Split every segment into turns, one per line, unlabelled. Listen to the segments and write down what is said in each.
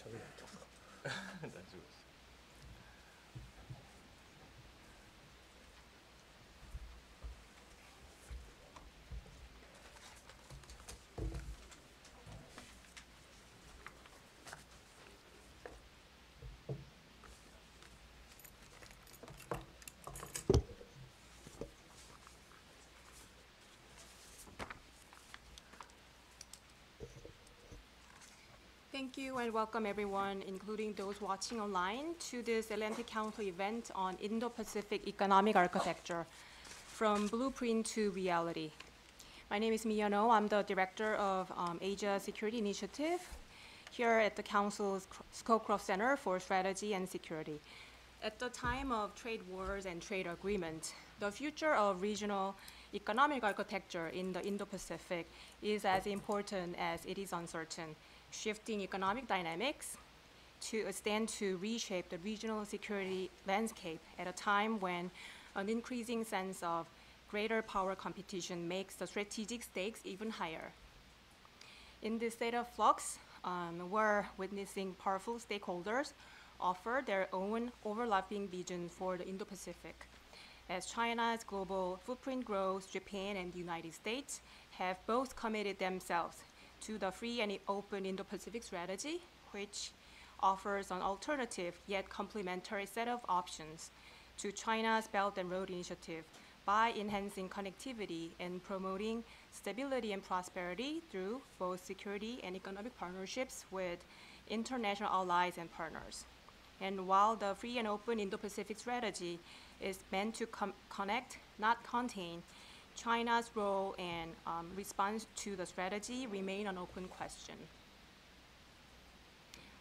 喋れないってことか。
大丈夫です。
Thank you and welcome everyone, including those watching online, to this Atlantic Council event on Indo-Pacific Economic Architecture, from Blueprint to Reality. My name is Mia No. I'm the Director of Asia Security Initiative here at the Council's Scowcroft Center for Strategy and Security. At the time of trade wars and trade agreements, the future of regional economic architecture in the Indo-Pacific is as important as it is uncertain. Shifting economic dynamics stand to reshape the regional security landscape at a time when an increasing sense of greater power competition makes the strategic stakes even higher. In this state of flux, we're witnessing powerful stakeholders offer their own overlapping visions for the Indo-Pacific. As China's global footprint grows, Japan and the United States have both committed themselves to the free and open Indo-Pacific strategy, which offers an alternative yet complementary set of options to China's Belt and Road Initiative by enhancing connectivity and promoting stability and prosperity through both security and economic partnerships with international allies and partners. And while the free and open Indo-Pacific strategy is meant to connect, not contain, China's role and response to the strategy remain an open question.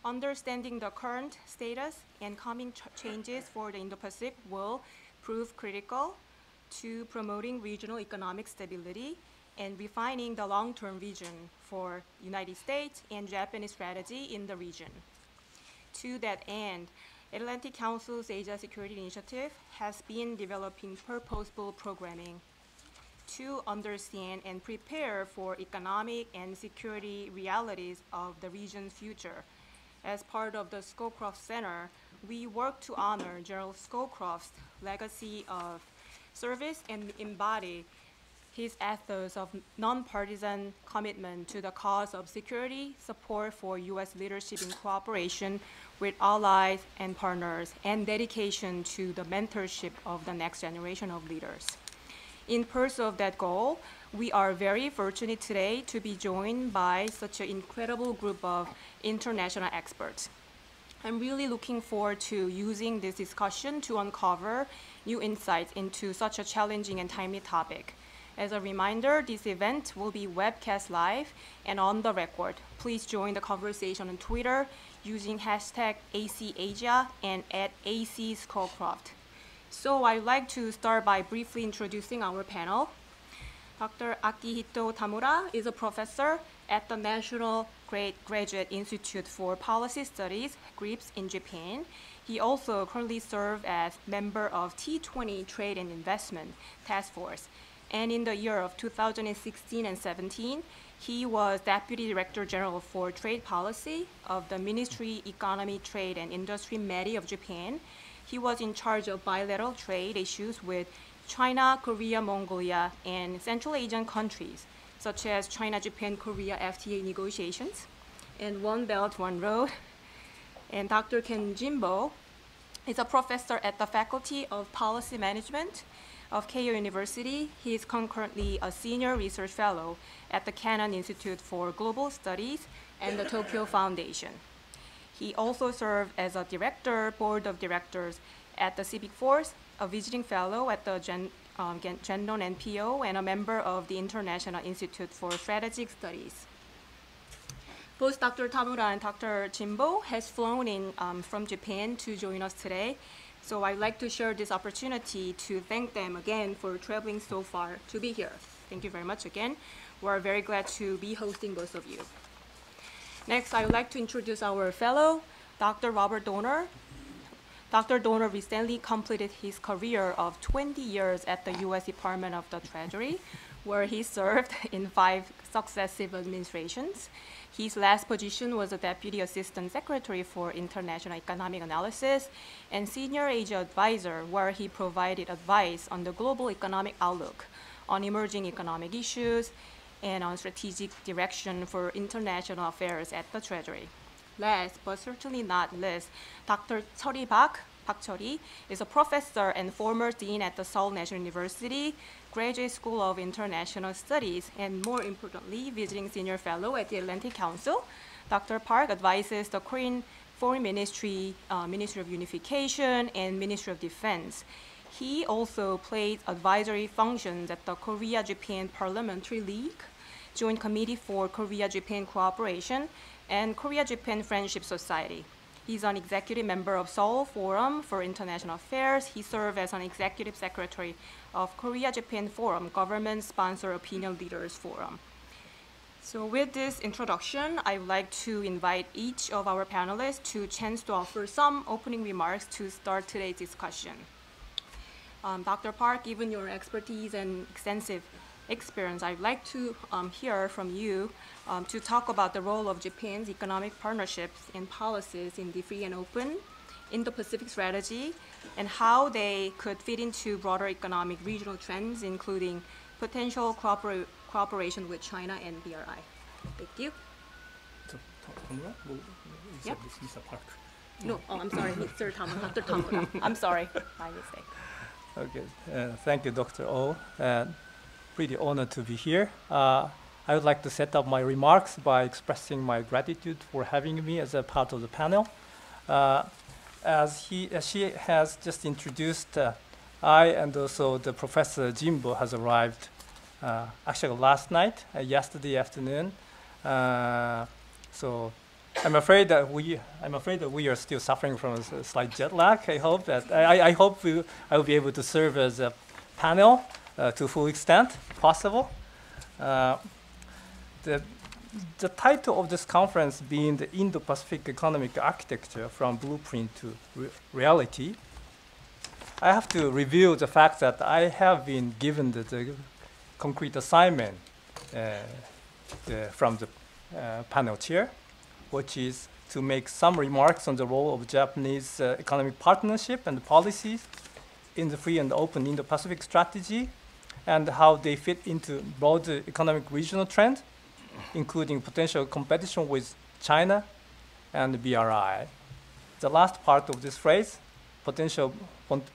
Understanding the current status and coming changes for the Indo-Pacific will prove critical to promoting regional economic stability and refining the long-term vision for United States and Japanese strategy in the region. To that end, Atlantic Council's Asia Security Initiative has been developing purposeful programming to understand and prepare for economic and security realities of the region's future. As part of the Scowcroft Center, we work to honor General Scowcroft's legacy of service and embody his ethos of nonpartisan commitment to the cause of security, support for U.S. leadership in cooperation with allies and partners, and dedication to the mentorship of the next generation of leaders. In pursuit of that goal, we are very fortunate today to be joined by such an incredible group of international experts. I'm really looking forward to using this discussion to uncover new insights into such a challenging and timely topic. As a reminder, this event will be webcast live and on the record. Please join the conversation on Twitter using hashtag ACAsia and @ACScowcroft. So I'd like to start by briefly introducing our panel. Dr. Akihito Tamura is a professor at the National Graduate Institute for Policy Studies, GRIPS, in Japan. He also currently serves as member of T20 Trade and Investment Task Force. And in the year of 2016 and 17, he was Deputy Director General for Trade Policy of the Ministry Economy, Trade and Industry METI of Japan. He was in charge of bilateral trade issues with China, Korea, Mongolia, and Central Asian countries, such as China-Japan-Korea FTA negotiations, and One Belt, One Road. And Dr. Ken Jimbo is a professor at the Faculty of Policy Management of Keio University. He is concurrently a senior research fellow at the Cannon Institute for Global Studies and the Tokyo Foundation. He also served as a board of directors at the Civic Force, a visiting fellow at the Gendon NPO, and a member of the International Institute for Strategic Studies. Both Dr. Tamura and Dr. Jimbo has flown in from Japan to join us today. So I'd like to share this opportunity to thank them again for traveling so far to be here. Thank you very much again. We're very glad to be hosting both of you. Next, I would like to introduce our fellow, Dr. Robert Donor. Dr. Donor recently completed his career of 20 years at the U.S. Department of the Treasury, where he served in 5 successive administrations. His last position was a Deputy Assistant Secretary for International Economic Analysis and Senior Asia Advisor, where he provided advice on the global economic outlook, on emerging economic issues, and on strategic direction for international affairs at the Treasury. Last, but certainly not least, Dr. Cheori Park Cheori is a professor and former dean at the Seoul National University, Graduate School of International Studies, and more importantly, visiting senior fellow at the Atlantic Council. Dr. Park advises the Korean Foreign Ministry, Ministry of Unification, and Ministry of Defense. He also played advisory functions at the Korea-Japan Parliamentary League, Joint Committee for Korea-Japan Cooperation, and Korea-Japan Friendship Society. He's an executive member of Seoul Forum for International Affairs. He served as an executive secretary of Korea-Japan Forum, government-sponsored opinion leaders forum. So with this introduction, I would like to invite each of our panelists to chance to offer some opening remarks to start today's discussion. Dr. Park, given your expertise and extensive experience, I'd like to hear from you to talk about the role of Japan's economic partnerships and policies in the free and open Indo-Pacific strategy and how they could fit into broader economic regional trends, including potential cooperation with China and BRI. Thank you. Yeah.
Mr. Park.
No, oh, I'm sorry, Mr. Tamura, Dr. Tamura. I'm sorry, my mistake.
Okay, thank you, Dr. Oh. Pretty honored to be here. I would like to set up my remarks by expressing my gratitude for having me as a part of the panel. As she has just introduced, I and also the Professor Jimbo has arrived actually last night, yesterday afternoon. So I'm afraid that we are still suffering from a slight jet lag. I hope that I hope I will be able to serve as a panel to full extent possible. The title of this conference being the Indo-Pacific Economic Architecture from Blueprint to Reality, I have to reveal the fact that I have been given the concrete assignment from the panel chair, which is to make some remarks on the role of Japanese economic partnership and policies in the free and open Indo-Pacific strategy and how they fit into broader economic regional trends, including potential competition with China and BRI. The last part of this phrase, potential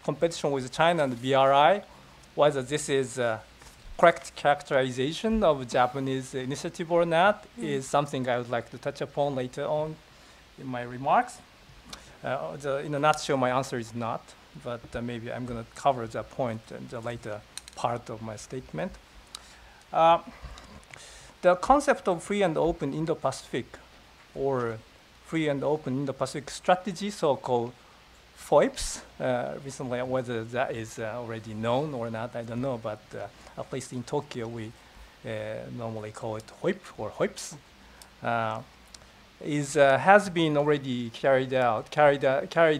competition with China and BRI, whether this is a correct characterization of Japanese initiative or not, is something I would like to touch upon later on in my remarks. In a nutshell, my answer is not, but maybe I'm going to cover that point in the later part of my statement. The concept of free and open Indo-Pacific or free and open Indo-Pacific strategy, so-called FOIPS, recently whether that is already known or not, I don't know, but at least in Tokyo we normally call it HOIP or HOIPS, has been already carried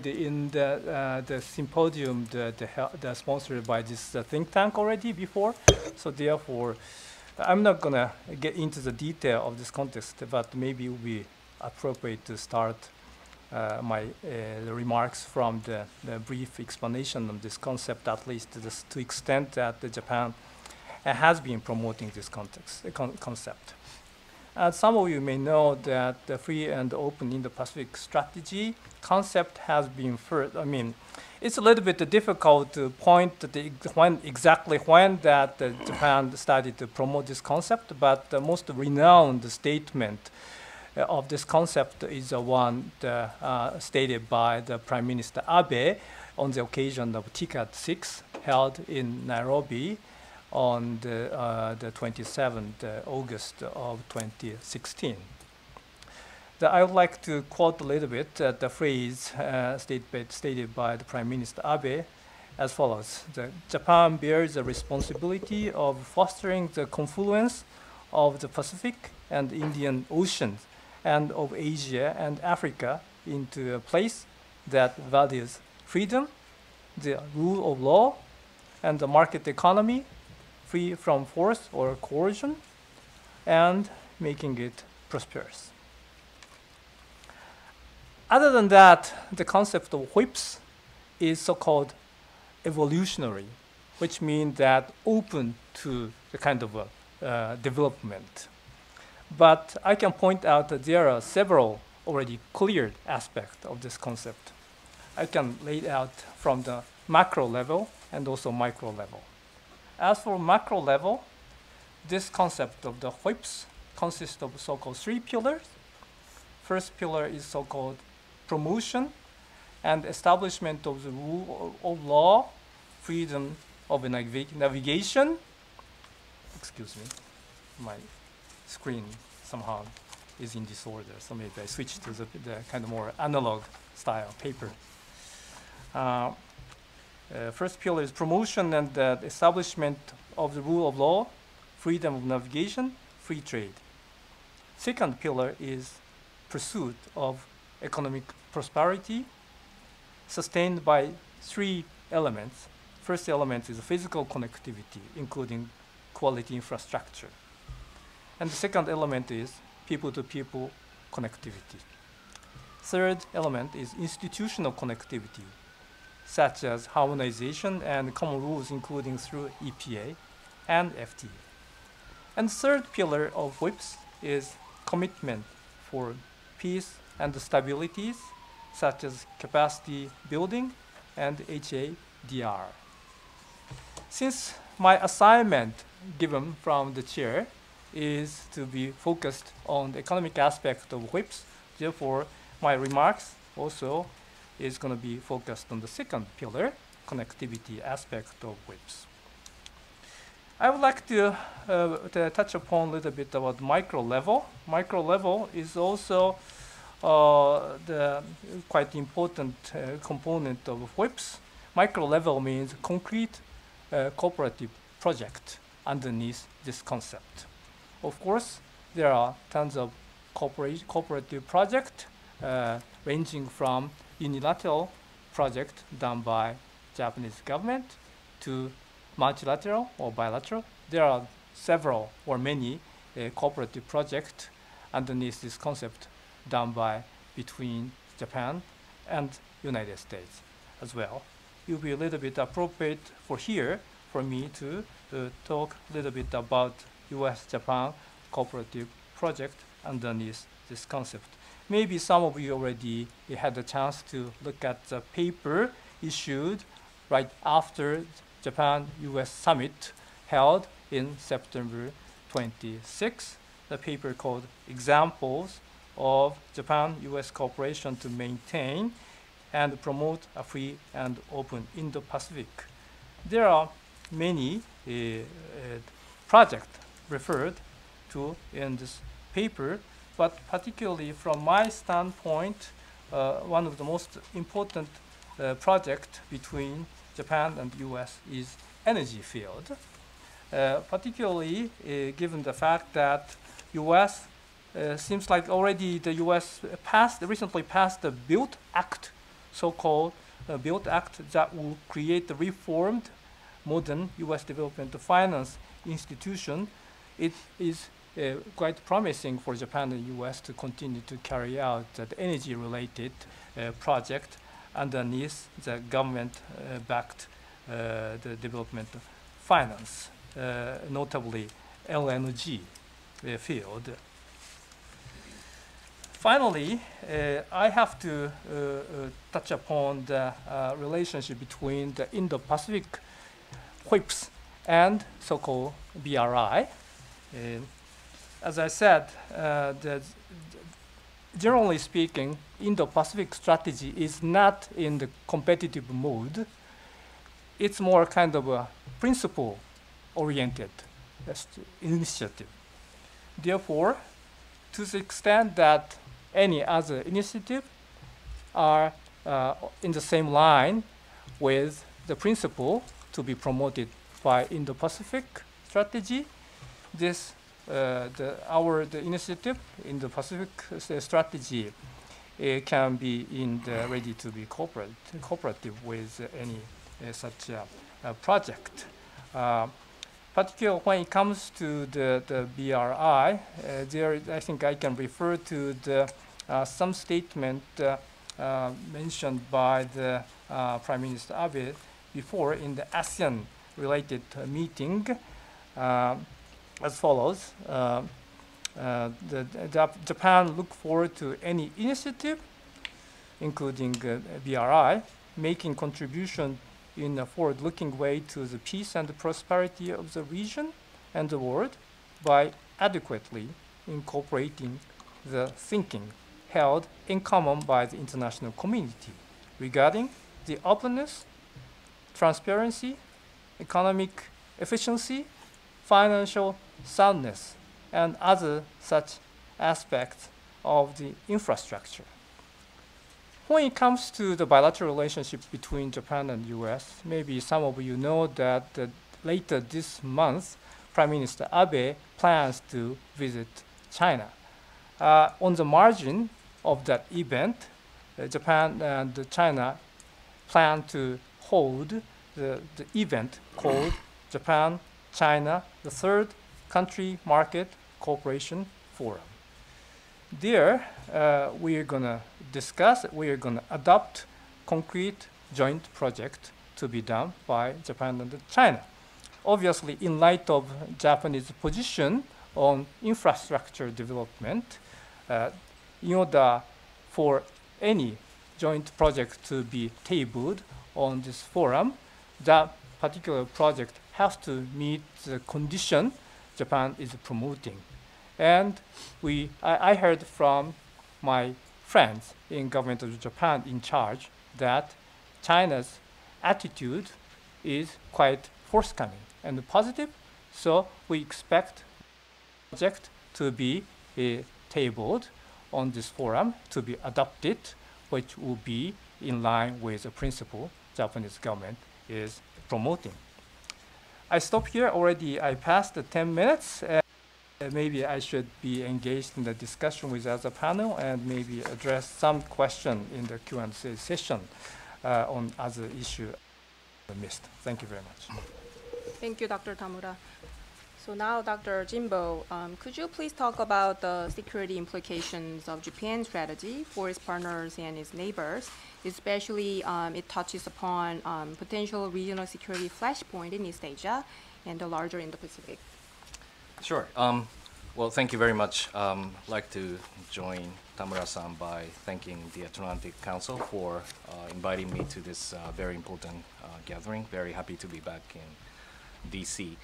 in the symposium sponsored by this think tank already before. So therefore, I'm not going to get into the detail of this context, but maybe it will be appropriate to start my remarks from the brief explanation of this concept, at least to the extent that Japan has been promoting this concept. Some of you may know that the free and open Indo-Pacific strategy concept has been first. I mean, it's a little bit difficult to point exactly when that Japan started to promote this concept, but the most renowned statement of this concept is the one stated by the Prime Minister Abe on the occasion of TICAD 6 held in Nairobi on the 27th August of 2016. I would like to quote a little bit the phrase stated by the Prime Minister Abe as follows. Japan bears the responsibility of fostering the confluence of the Pacific and Indian Oceans and of Asia and Africa into a place that values freedom, the rule of law, and the market economy, free from force or coercion, and making it prosperous. Other than that, the concept of whips is so-called evolutionary, which means that open to the kind of development. But I can point out that there are several already cleared aspects of this concept. I can lay it out from the macro level and also micro level. As for macro level, this concept of the whips consists of so-called 3 pillars. First pillar is so-called promotion and establishment of the rule of law, freedom of navigation. Excuse me, my screen somehow is in disorder, so maybe I switch to the kind of more analog style paper. First pillar is promotion and the establishment of the rule of law, freedom of navigation, free trade. Second pillar is pursuit of economic prosperity, sustained by 3 elements. First element is physical connectivity, including quality infrastructure. And the second element is people-to-people connectivity. Third element is institutional connectivity, such as harmonization and common rules, including through EPA and FTA. And third pillar of WIPS is commitment for peace and stabilities, such as capacity building and HADR. Since my assignment given from the chair is to be focused on the economic aspect of WIPS, therefore my remarks also is going to be focused on the second pillar, connectivity aspect of WIPS. I would like to touch upon a little bit about micro level. Micro level is also the quite important component of WIPS. Micro level means concrete cooperative project underneath this concept. Of course, there are tons of cooperative projects ranging from unilateral project done by Japanese government to multilateral or bilateral. There are several or many cooperative projects underneath this concept done by between Japan and United States as well. It will be a little bit appropriate for here for me to talk a little bit about US-Japan cooperative project underneath this concept. Maybe some of you already had the chance to look at the paper issued right after Japan-US summit held in September 26. The paper called Examples of Japan-US Cooperation to Maintain and Promote a Free and Open Indo-Pacific. There are many projects referred to in this paper, but particularly from my standpoint, one of the most important projects between Japan and US is energy field. Particularly given the fact that US seems like already the US recently passed the BUILD Act, so-called BUILD Act that will create the reformed modern US development finance institution. It is quite promising for Japan and US to continue to carry out the energy-related project underneath the government-backed the development finance, notably LNG field. Finally, I have to touch upon the relationship between the Indo-Pacific WIPS and so-called BRI. As I said, generally speaking, Indo-Pacific strategy is not in the competitive mode. It's more kind of a principle-oriented initiative. Therefore, to the extent that any other initiative are in the same line with the principle to be promoted by Indo-Pacific strategy, this the initiative in the Pacific strategy can be ready to be cooperative with any such project. particularly when it comes to the BRI, there I think I can refer to the some statement mentioned by the Prime Minister Abe before in the ASEAN-related meeting as follows. Japan look forward to any initiative, including BRI, making contribution in a forward-looking way to the peace and the prosperity of the region and the world by adequately incorporating the thinking held in common by the international community regarding the openness, transparency, economic efficiency, financial soundness, and other such aspects of the infrastructure. When it comes to the bilateral relationship between Japan and US, maybe some of you know that later this month, Prime Minister Abe plans to visit China. On the margin of that event, Japan and China plan to hold the event called Japan-China, the Third Country Market Cooperation Forum. There, we are going to discuss, we are going to adopt concrete joint project to be done by Japan and China. Obviously, in light of Japanese position on infrastructure development, in order for any joint project to be tabled on this forum, that particular project has to meet the condition Japan is promoting. And I heard from my friends in government of Japan in charge that China's attitude is quite forthcoming and positive. So we expect the project to be tabled on this forum to be adopted, which will be in line with the principle Japanese government is promoting. I stop here already. I passed the 10 minutes. Maybe I should be engaged in the discussion with the other panel and maybe address some question in the Q&A session on other issues I missed. Thank you very much.
Thank you, Dr. Tamura. So now, Dr. Jimbo, could you please talk about the security implications of Japan's strategy for its partners and its neighbors, especially it touches upon potential regional security flashpoint in East Asia and the larger Indo-Pacific?
Sure. Well, thank you very much. I'd like to join Tamura-san by thanking the Atlantic Council for inviting me to this very important gathering. Very happy to be back in DC.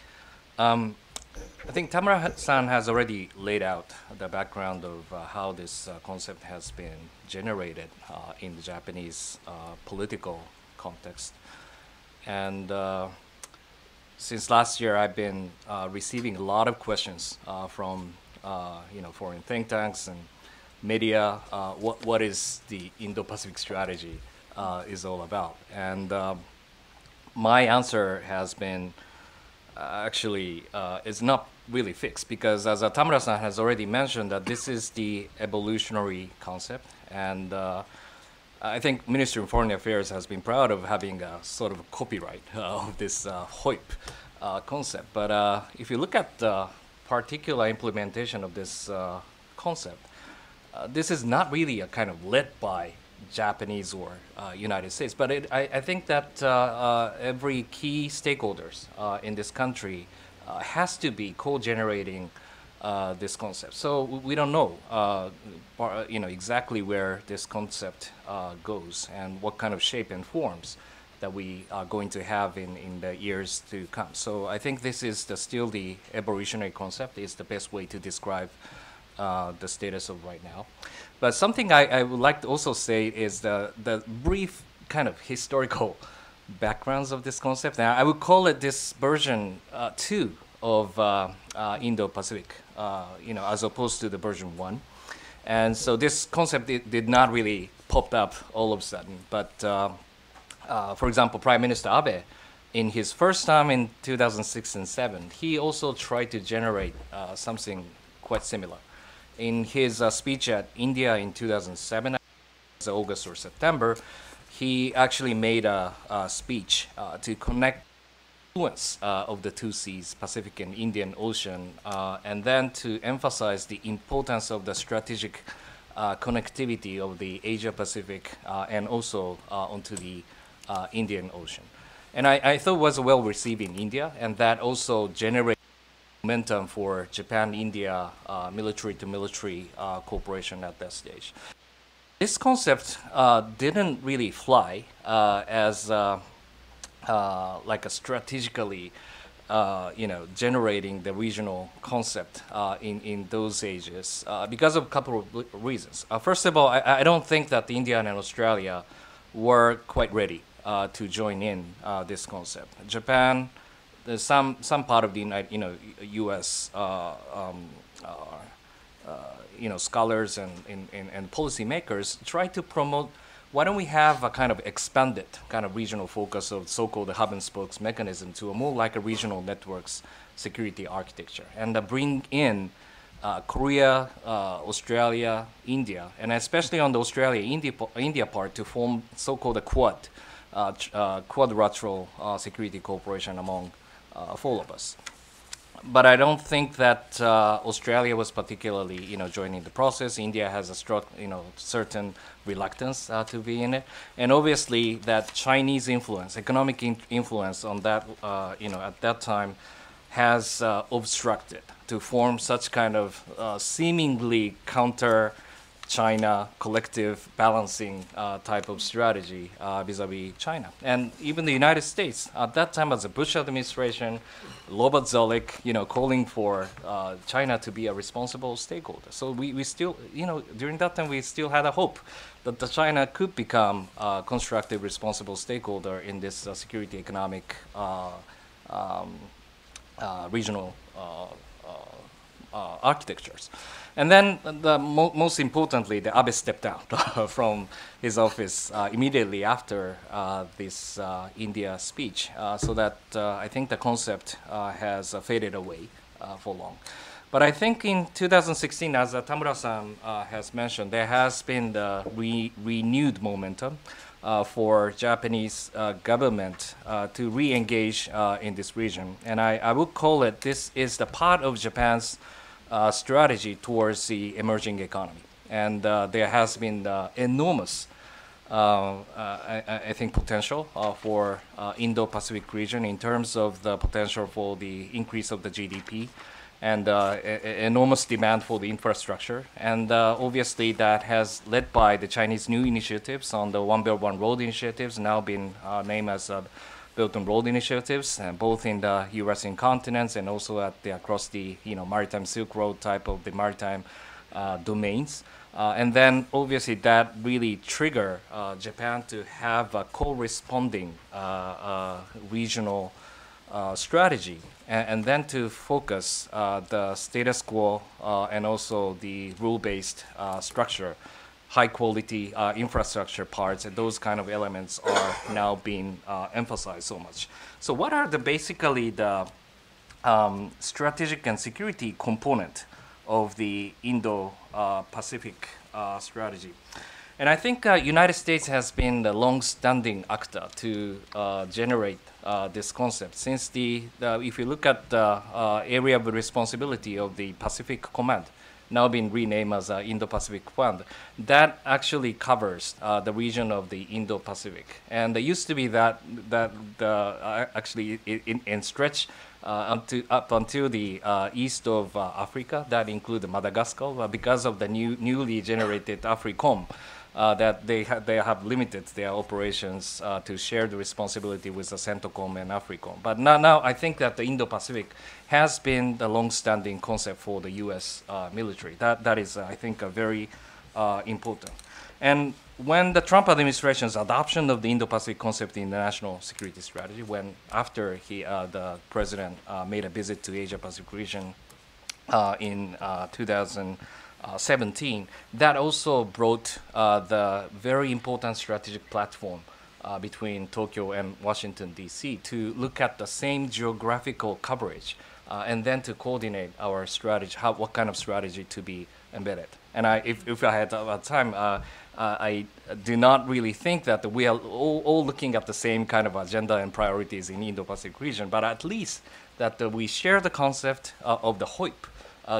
I think Tamura-san has already laid out the background of how this concept has been generated in the Japanese political context. And since last year, I've been receiving a lot of questions from foreign think tanks and media. What is the Indo-Pacific strategy is all about? And my answer has been actually is not really fixed, because as Tamura-san has already mentioned, that this is the evolutionary concept, and I think Ministry of Foreign Affairs has been proud of having a sort of a copyright of this HOIP concept. But if you look at the particular implementation of this concept, this is not really a kind of led by Japanese or United States, but I think that every key stakeholders in this country has to be co-generating this concept. So we don't know, exactly where this concept goes and what kind of shape and forms that we are going to have in the years to come. So I think this is still the evolutionary concept is the best way to describe the status of right now. But something I would like to also say is the brief kind of historical backgrounds of this concept. Now, I would call it this version 2 of Indo-Pacific, as opposed to the version 1. And so this concept did not really pop up all of a sudden. But for example, Prime Minister Abe, in his first term in 2006 and 2007, he also tried to generate something quite similar. In his speech at India in 2007, August or September, he actually made a speech to connect influence of the two seas, Pacific and Indian Ocean, and then to emphasize the importance of the strategic connectivity of the Asia-Pacific and also onto the Indian Ocean. And I thought it was well received in India, and that also generated momentum for Japan-India military-to-military cooperation at that stage. This concept didn't really fly as like a strategically, generating the regional concept in those ages because of a couple of reasons. First of all, I don't think that India and Australia were quite ready to join in this concept. Japan, there's some part of the U.S. Scholars and policymakers try to promote, why don't we have a kind of expanded kind of regional focus of so-called hub and spokes mechanism to a more like a regional networks security architecture, and bring in Korea, Australia, India, and especially on the Australia-India part to form so-called a quadrilateral security cooperation among four of us. But I don't think that Australia was particularly, joining the process. India has a certain reluctance to be in it, and obviously that Chinese influence, economic influence on that, at that time, has obstructed to form such kind of seemingly counter China collective balancing type of strategy vis-a-vis China. And even the United States, at that time as the Bush administration, Robert Zoellick, calling for China to be a responsible stakeholder. So we still, during that time, we still had a hope that the China could become a constructive, responsible stakeholder in this security economic regional architectures. And then most importantly, the Abe stepped down from his office immediately after this India speech, so that I think the concept has faded away for long. But I think in 2016, as Tamura-san has mentioned, there has been the renewed momentum for Japanese government to re-engage in this region. And I would call it, this is the part of Japan's strategy towards the emerging economy. And there has been enormous, I think, potential for Indo-Pacific region in terms of the potential for the increase of the GDP and enormous demand for the infrastructure. And obviously that has led by the Chinese new initiatives on the One Belt One Road initiatives, now been named as Belt and Road initiatives, and both in the Eurasian continents and also across the maritime Silk Road type of the maritime domains. And then obviously that really trigger Japan to have a corresponding regional strategy, and then to focus the status quo and also the rule-based structure, high-quality infrastructure parts, and those kind of elements are now being emphasized so much. So what are basically the strategic and security component of the Indo-Pacific strategy? And I think United States has been the long-standing actor to generate this concept. Since if you look at the area of responsibility of the Pacific Command, now being renamed as Indo-Pacific Fund, that actually covers the region of the Indo-Pacific. And there used to be that actually in stretch up until the east of Africa, that includes Madagascar, because of the newly generated AFRICOM, that they have limited their operations to share the responsibility with the CENTCOM and AFRICOM. But now I think that the Indo-Pacific has been the long-standing concept for the U.S. military. That is, I think, very important. And when the Trump administration's adoption of the Indo-Pacific concept in the national security strategy, after the president made a visit to Asia-Pacific region in 2017, that also brought the very important strategic platform between Tokyo and Washington, D.C. to look at the same geographical coverage and then to coordinate our strategy, what kind of strategy to be embedded. And if I had time, I do not really think that we are all looking at the same kind of agenda and priorities in Indo-Pacific region, but at least that we share the concept of the HOIP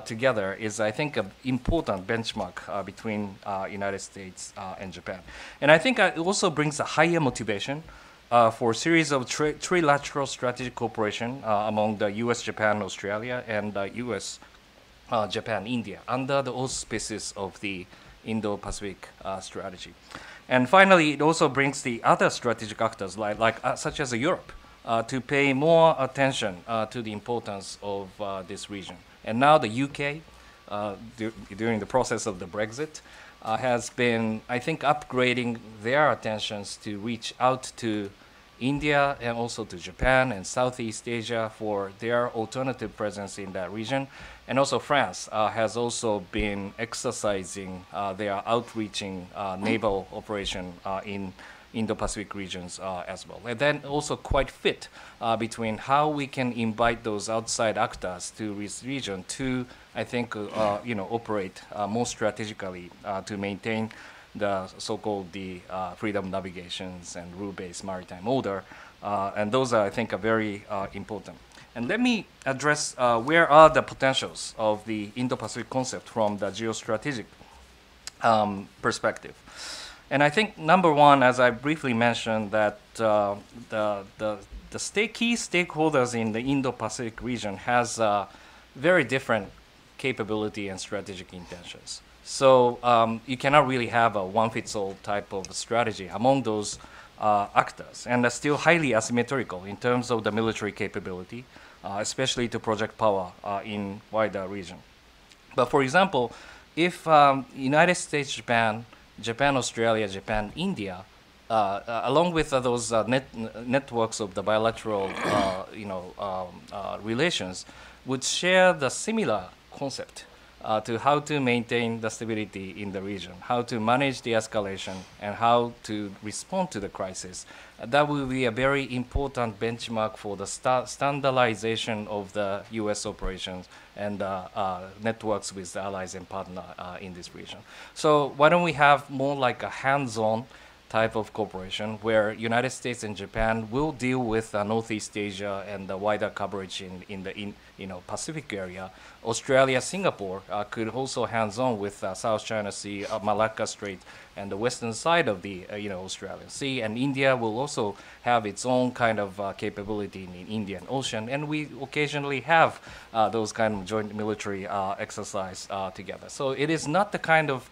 together is, I think, an important benchmark between United States and Japan. And I think it also brings a higher motivation for a series of trilateral strategic cooperation among the US, Japan, Australia, and US, Japan, India, under the auspices of the Indo-Pacific Strategy. And finally, it also brings the other strategic actors, such as Europe, to pay more attention to the importance of this region. And now the UK, during the process of the Brexit, has been, I think, upgrading their attentions to reach out to India and also to Japan and Southeast Asia for their alternative presence in that region. And also France has also been exercising their outreaching naval operation in Indo-Pacific regions as well. And then also quite fit between how we can invite those outside actors to this region to, I think, operate more strategically to maintain the so-called freedom navigations and rule-based maritime order. And those are, I think, are very important. And let me address where are the potentials of the Indo-Pacific concept from the geostrategic perspective. And I think number one, as I briefly mentioned, that the key stakeholders in the Indo-Pacific region has very different capability and strategic intentions. So you cannot really have a one-fits-all type of strategy among those actors, and they're still highly asymmetrical in terms of the military capability, especially to project power in wider region. But for example, if United States, Japan, Australia, Japan, India, along with those networks of the bilateral relations, would share the similar concept to how to maintain the stability in the region, how to manage the escalation, and how to respond to the crisis. That will be a very important benchmark for the standardization of the U.S. operations and networks with the allies and partners in this region. So why don't we have more like a hands-on type of cooperation where United States and Japan will deal with Northeast Asia and the wider coverage in the Pacific area. Australia, Singapore could also hands-on with South China Sea, Malacca Strait, and the western side of the Australian Sea. And India will also have its own kind of capability in the Indian Ocean. And we occasionally have those kind of joint military exercise together. So it is not the kind of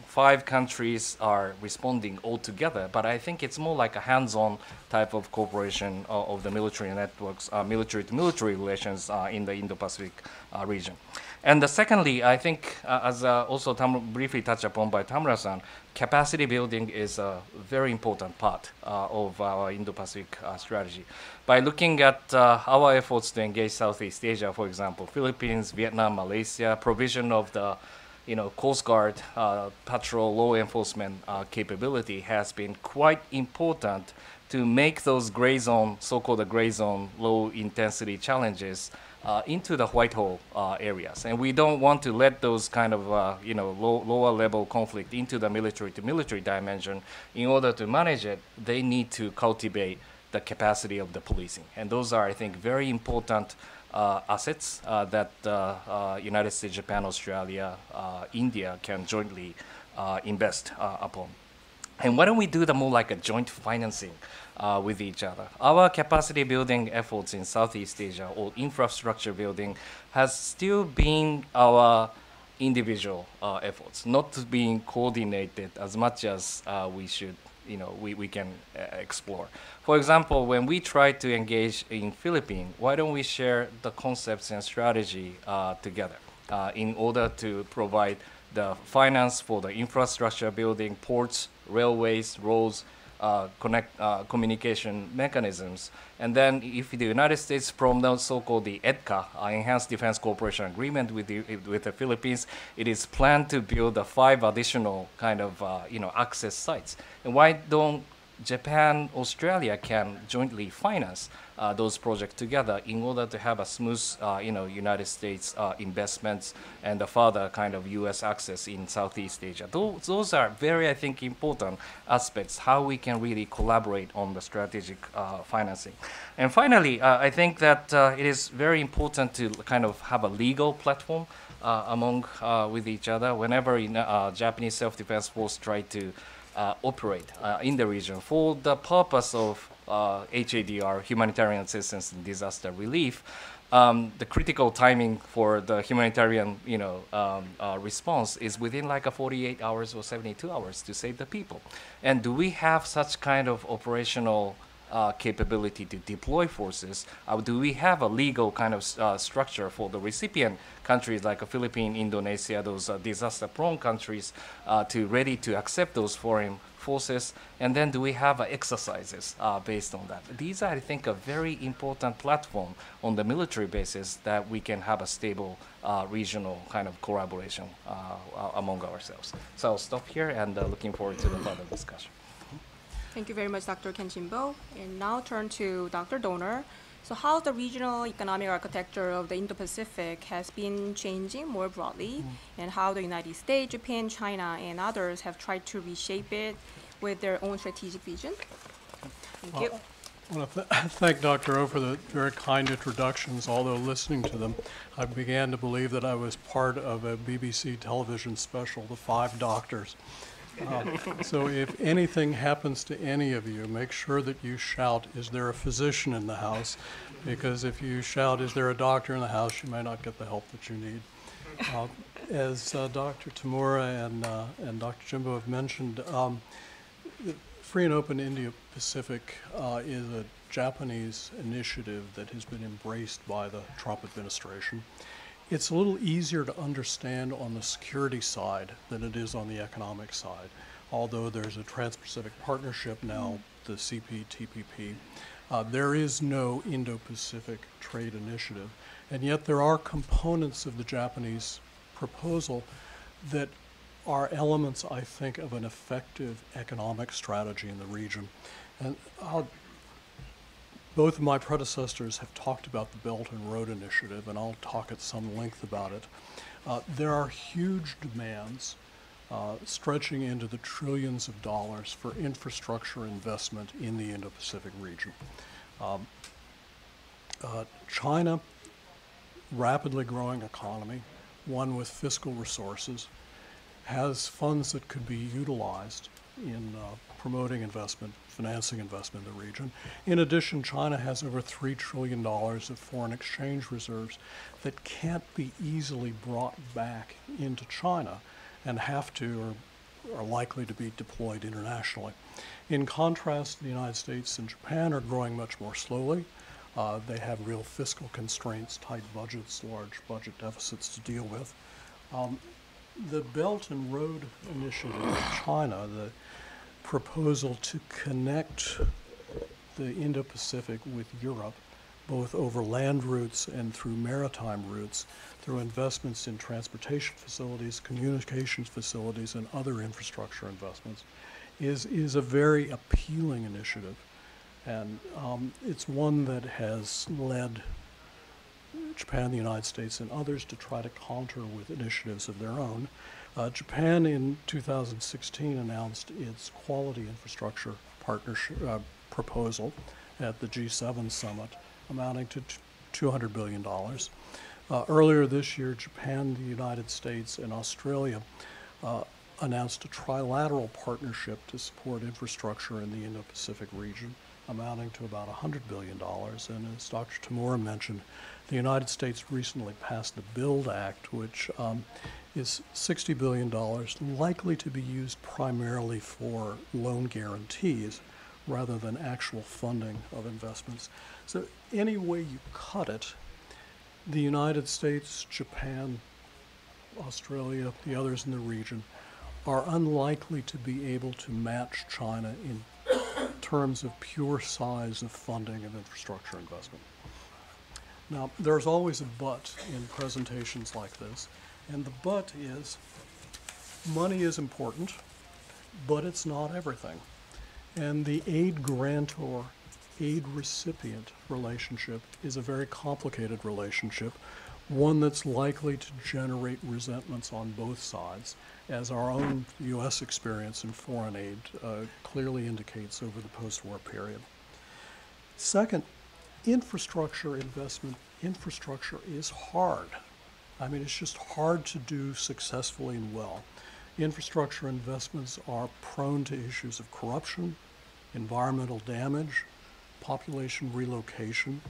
five countries are responding all together, but I think it's more like a hands-on type of cooperation of the military networks, military-to-military relations in the Indo-Pacific region. And secondly, I think, as also briefly touched upon by Tamura-san, capacity building is a very important part of our Indo-Pacific strategy. By looking at our efforts to engage Southeast Asia, for example, Philippines, Vietnam, Malaysia, provision of the Coast Guard patrol law enforcement capability has been quite important to make those gray zone, so-called gray zone, low intensity challenges into the white hole areas. And we don't want to let those kind of lower level conflict into the military to military dimension. In order to manage it, they need to cultivate the capacity of the policing. And those are, I think, very important assets that United States, Japan, Australia, India can jointly invest upon. And why don't we do the more like a joint financing with each other? Our capacity building efforts in Southeast Asia or infrastructure building has still been our individual efforts, not being coordinated as much as we should, we can explore. For example, when we try to engage in Philippines, why don't we share the concepts and strategy together in order to provide the finance for the infrastructure building, ports, railways, roads, communication mechanisms. And then if the United States from the so-called the EDCA, Enhanced Defense Cooperation Agreement with the Philippines, it is planned to build 5 additional kind of access sites. And why don't Japan, Australia can jointly finance those projects together in order to have a smooth, United States investments and a further kind of U.S. access in Southeast Asia. Those are very, I think, important aspects, how we can really collaborate on the strategic financing. And finally, I think that it is very important to kind of have a legal platform among with each other. Whenever Japanese self-defense force try to operate in the region for the purpose of HADR, humanitarian assistance and disaster relief, the critical timing for the humanitarian, response is within like a 48 hours or 72 hours to save the people. And do we have such kind of operational capability to deploy forces? Do we have a legal kind of structure for the recipient countries like Philippines, Indonesia, those disaster-prone countries, to ready to accept those foreign forces? And then do we have exercises based on that? These are, I think, a very important platform on the military basis that we can have a stable regional kind of collaboration among ourselves. So I'll stop here and looking forward to the further discussion.
Thank you very much, Dr. Kenjimbo. And now turn to Dr. Donor. So how the regional economic architecture of the Indo-Pacific has been changing more broadly, and how the United States, Japan, China, and others have tried to reshape it with their own strategic vision? Thank you.
I want to thank Dr. O for the very kind introductions. Although listening to them, I began to believe that I was part of a BBC television special, The Five Doctors. So if anything happens to any of you, make sure that you shout, "Is there a physician in the house?" Because if you shout, "Is there a doctor in the house?" you may not get the help that you need. As Dr. Tamura and Dr. Jimbo have mentioned, the Free and Open Indo-Pacific is a Japanese initiative that has been embraced by the Trump administration. It's a little easier to understand on the security side than it is on the economic side. Although there's a Trans-Pacific Partnership now, the CPTPP, there is no Indo-Pacific Trade Initiative. And yet there are components of the Japanese proposal that are elements, I think, of an effective economic strategy in the region. And both of my predecessors have talked about the Belt and Road Initiative, and I'll talk at some length about it. There are huge demands stretching into the trillions of dollars for infrastructure investment in the Indo-Pacific region. China, rapidly growing economy, one with fiscal resources, has funds that could be utilized in promoting investment, financing investment in the region. In addition, China has over $3 trillion of foreign exchange reserves that can't be easily brought back into China and have to or are likely to be deployed internationally. In contrast, the United States and Japan are growing much more slowly. They have real fiscal constraints, tight budgets, large budget deficits to deal with. The Belt and Road Initiative in China, the proposal to connect the Indo-Pacific with Europe, both over land routes and through maritime routes, through investments in transportation facilities, communications facilities, and other infrastructure investments, is a very appealing initiative. And it's one that has led Japan, the United States, and others to try to counter with initiatives of their own. Japan in 2016 announced its quality infrastructure partnership proposal at the G7 summit, amounting to $200 billion. Earlier this year, Japan, the United States, and Australia announced a trilateral partnership to support infrastructure in the Indo-Pacific region, amounting to about $100 billion. And as Dr. Tamura mentioned, the United States recently passed the BUILD Act, which is $60 billion, likely to be used primarily for loan guarantees rather than actual funding of investments. So any way you cut it, the United States, Japan, Australia, the others in the region are unlikely to be able to match China in terms of pure size of funding of infrastructure investment. Now, there's always a but in presentations like this, and the but is money is important, but it's not everything. And the aid grantor, aid recipient relationship is a very complicated relationship, one that's likely to generate resentments on both sides, as our own U.S. experience in foreign aid clearly indicates over the post-war period. Second, infrastructure investment, infrastructure is hard. I mean, it's just hard to do successfully and well. Infrastructure investments are prone to issues of corruption, environmental damage, population relocation,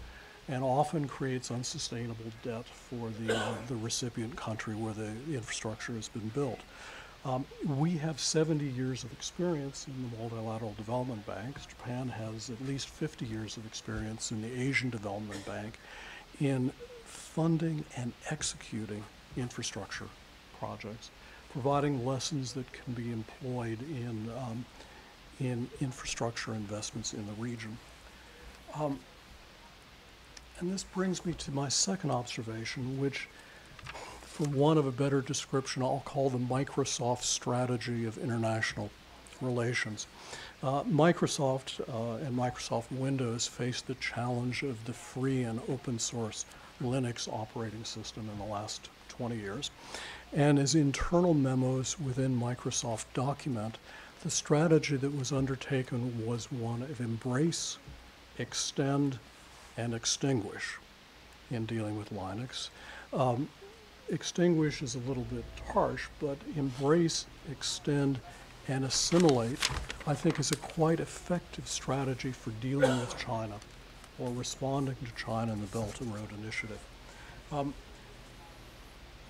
and often creates unsustainable debt for the recipient country where the infrastructure has been built. We have 70 years of experience in the multilateral development banks. Japan has at least 50 years of experience in the Asian Development Bank in funding and executing infrastructure projects, providing lessons that can be employed in infrastructure investments in the region. And this brings me to my second observation, which, for want of a better description, I'll call the Microsoft strategy of international relations. Microsoft and Microsoft Windows faced the challenge of the free and open source Linux operating system in the last 20 years. And as internal memos within Microsoft document, the strategy that was undertaken was one of embrace, extend, and extinguish in dealing with Linux. Extinguish is a little bit harsh, but embrace, extend, and assimilate, I think, is a quite effective strategy for dealing with China or responding to China in the Belt and Road Initiative.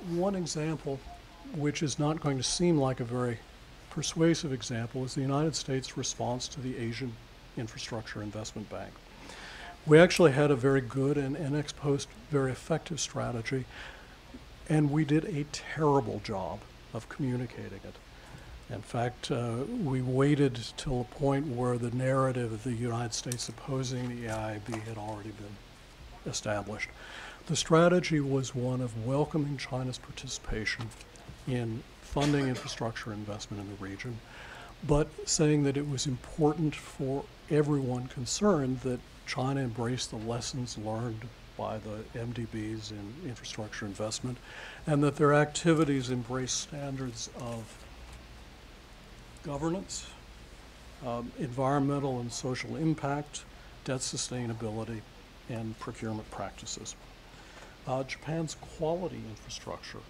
One example, which is not going to seem like a very persuasive example, is the United States' response to the Asian Infrastructure Investment Bank. We actually had a very good and ex post very effective strategy, and we did a terrible job of communicating it. In fact, we waited till a point where the narrative of the United States opposing the EIIB had already been established. The strategy was one of welcoming China's participation in funding infrastructure investment in the region, but saying that it was important for everyone concerned that China embraced the lessons learned by the MDBs in infrastructure investment, and that their activities embrace standards of governance, environmental and social impact, debt sustainability, and procurement practices. Japan's quality infrastructure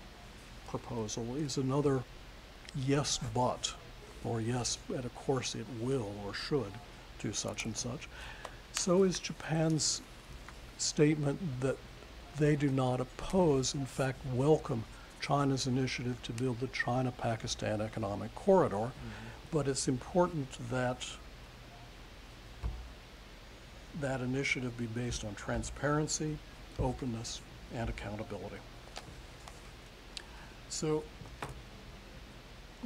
proposal is another yes but, or yes, and of course it will or should do such and such. So is Japan's statement that they do not oppose, in fact welcome, China's initiative to build the China-Pakistan Economic Corridor, but it's important that that initiative be based on transparency, openness, and accountability. So,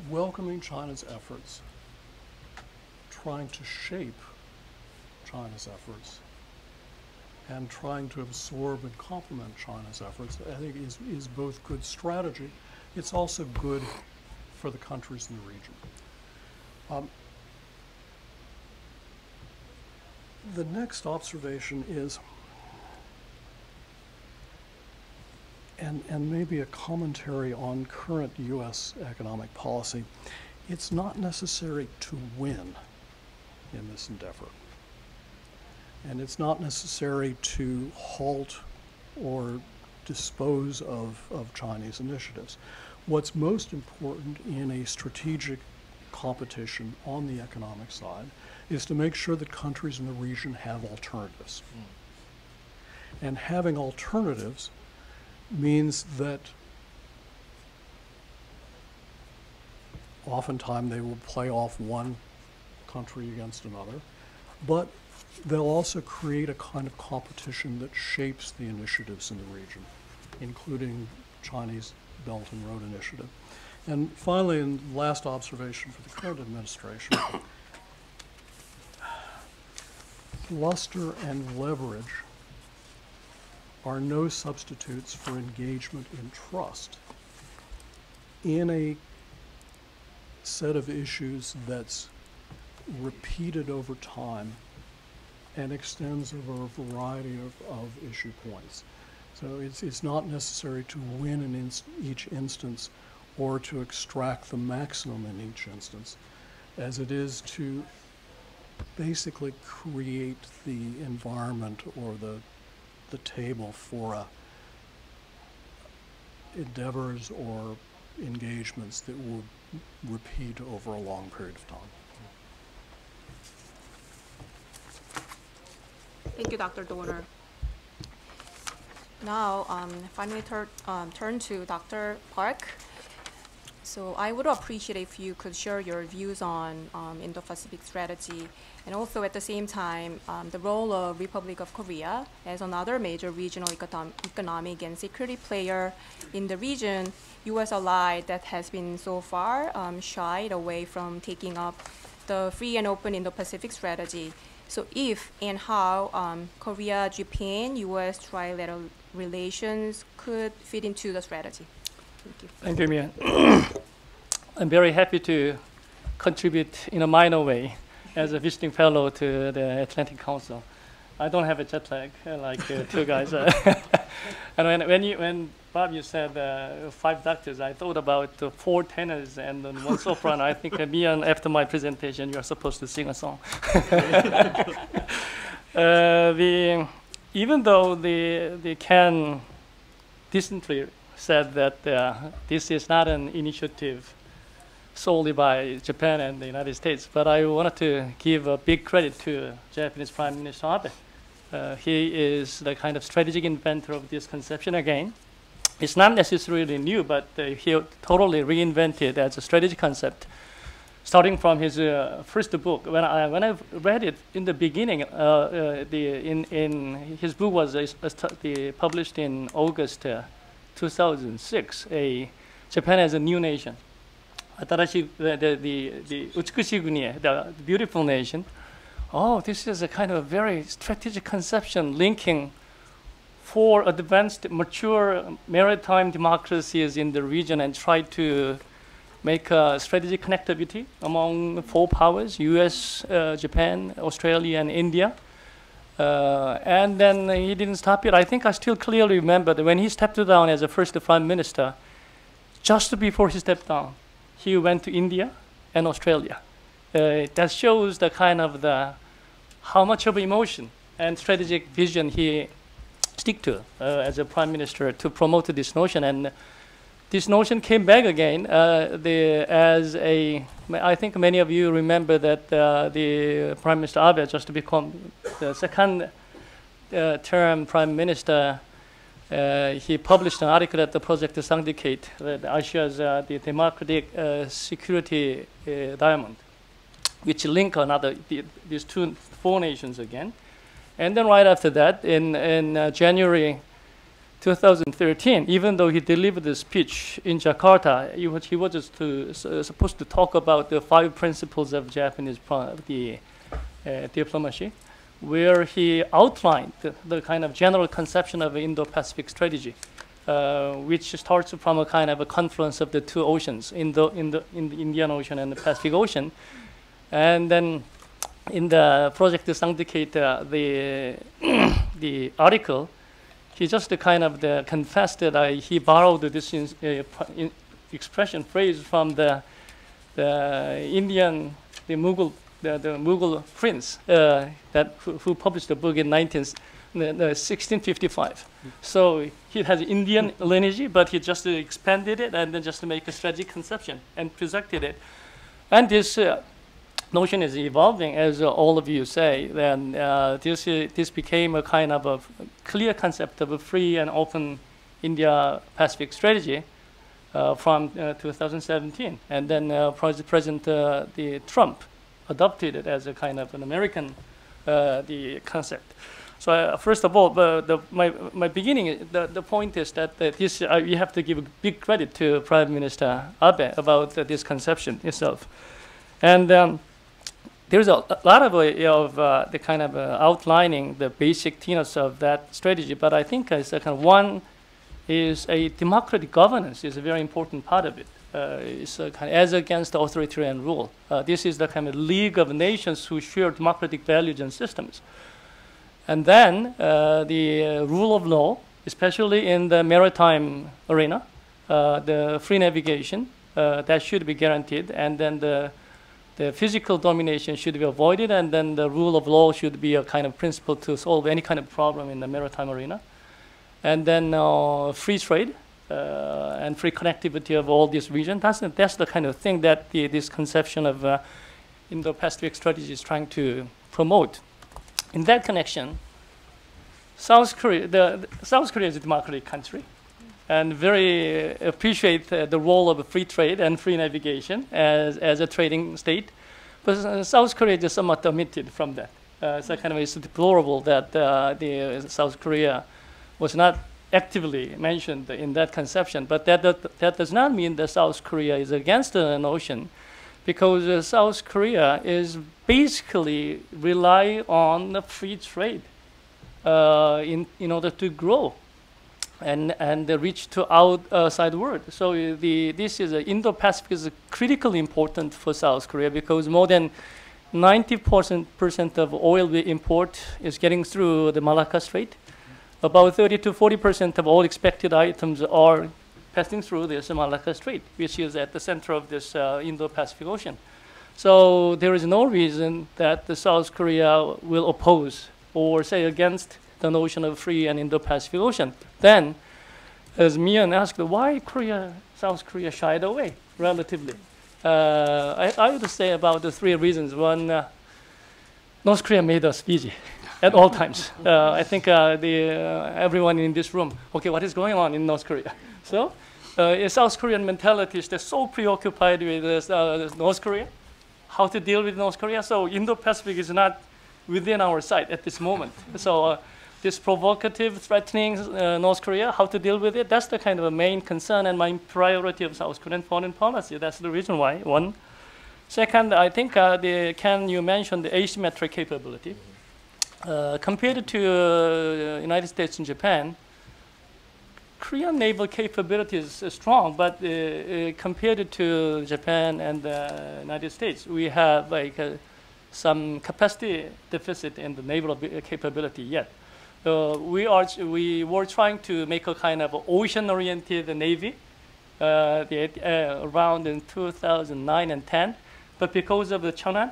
welcoming China's efforts, trying to shape China's efforts, and trying to absorb and complement China's efforts, I think is both good strategy. It's also good for the countries in the region. The next observation is, and maybe a commentary on current U.S. economic policy, it's not necessary to win in this endeavor. And it's not necessary to halt or dispose of Chinese initiatives. What's most important in a strategic competition on the economic side is to make sure that countries in the region have alternatives. And having alternatives means that oftentimes they will play off one country against another, but they'll also create a kind of competition that shapes the initiatives in the region, including Chinese Belt and Road Initiative. And finally, and last observation for the current administration, luster and leverage are no substitutes for engagement in trust in a set of issues that's repeated over time and extends over a variety of issue points. So it's not necessary to win in each instance or to extract the maximum in each instance, as it is to basically create the environment or the table for endeavors or engagements that will repeat over a long period of time.
Thank you, Dr. Dorner. Now, finally turn to Dr. Park. So I would appreciate if you could share your views on Indo-Pacific strategy, and also at the same time, the role of Republic of Korea as another major regional economic and security player in the region, U.S. ally that has been so far shied away from taking up the free and open Indo-Pacific strategy. So if and how Korea, Japan, U.S. trilateral relations could fit into the strategy. Thank you.
Thank you, Mian. I'm very happy to contribute in a minor way as a visiting fellow to the Atlantic Council. I don't have a jet lag like two guys. And when Bob, you said 5 doctors, I thought about 4 tenors and then 1 soprano. I think Mian, after my presentation, you are supposed to sing a song. Even though the Ken decently said that this is not an initiative solely by Japan and the United States, but I wanted to give a big credit to Japanese Prime Minister Abe. He is the kind of strategic inventor of this conception again. It's not necessarily new, but he totally reinvented as a strategic concept, starting from his first book. When I read it in the beginning, his book was published in August 2006. Japan as a new nation. the 우츠쿠시군의, the beautiful nation. Oh, this is a kind of very strategic conception linking 4 advanced, mature maritime democracies in the region and try to make a strategic connectivity among 4 powers, US, Japan, Australia, and India. And then he didn't stop it. I think I still clearly remember that when he stepped down as the first prime minister, just before he stepped down, he went to India and Australia. That shows the kind of how much of emotion and strategic vision he stick to as a prime minister to promote this notion. And this notion came back again I think many of you remember that the Prime Minister Abe just become the second term prime minister. He published an article at the Project Syndicate, Asia's the democratic security diamond, which link these 4 nations again. And then right after that, in January 2013, even though he delivered the speech in Jakarta, he was just supposed to talk about the 5 principles of Japanese diplomacy, where he outlined the kind of general conception of Indo-Pacific strategy, which starts from a kind of a confluence of the 2 oceans, in the Indian Ocean and the Pacific Ocean. And then in the Project Syndicate, the article, he just confessed that he borrowed this expression, phrase from the Indian, the Mughal prince who published the book in 1655. So he has Indian lineage, but he just expanded it and then just to make a strategic conception and presented it. And this notion is evolving, as all of you say. Then this became a kind of a clear concept of a free and open India-Pacific strategy from 2017, and then President Trump adopted it as a kind of an American the concept. So first of all, my beginning, the point is that this you have to give a big credit to Prime Minister Abe about this conception itself, and. There's a lot of the kind of outlining the basic tenets of that strategy, but I think one is a democratic governance is a very important part of it. is kind of as against authoritarian rule. This is the kind of league of nations who share democratic values and systems. And then the rule of law, especially in the maritime arena, the free navigation, that should be guaranteed, and then the physical domination should be avoided, and then the rule of law should be a kind of principle to solve any kind of problem in the maritime arena. And then free trade and free connectivity of all this region. That's the kind of thing that this conception of Indo-Pacific strategy is trying to promote. In that connection, South Korea is a democratic country, and very appreciate the role of free trade and free navigation as a trading state. But South Korea is somewhat omitted from that. So kind of it's deplorable that the South Korea was not actively mentioned in that conception. But that does not mean that South Korea is against the notion, because South Korea is basically rely on the free trade in order to grow and reach to outside world. So this is Indo-Pacific is critically important for South Korea, because more than 90% of oil we import is getting through the Malacca Strait. About 30 to 40% of all expected items are passing through this Malacca Strait, which is at the center of this Indo-Pacific Ocean. So there is no reason that the South Korea will oppose or say against the notion of free and Indo-Pacific Ocean. Then, as Mian asked, why South Korea shied away relatively? I would say about the three reasons. One, North Korea made us busy at all times. I think everyone in this room, okay, what is going on in North Korea? So, South Korean mentality is so preoccupied with North Korea, how to deal with North Korea. So Indo-Pacific is not within our sight at this moment. So this provocative, threatening North Korea, how to deal with it, that's the kind of a main concern and main priority of South Korean foreign policy. That's the reason why, one. Second, I think you mentioned the asymmetric capability. Compared to United States and Japan, Korean naval capability is strong, but compared to Japan and the United States, we have some capacity deficit in the naval capability yet. We were trying to make a kind of ocean-oriented navy around in 2009 and 10, but because of the Cheonan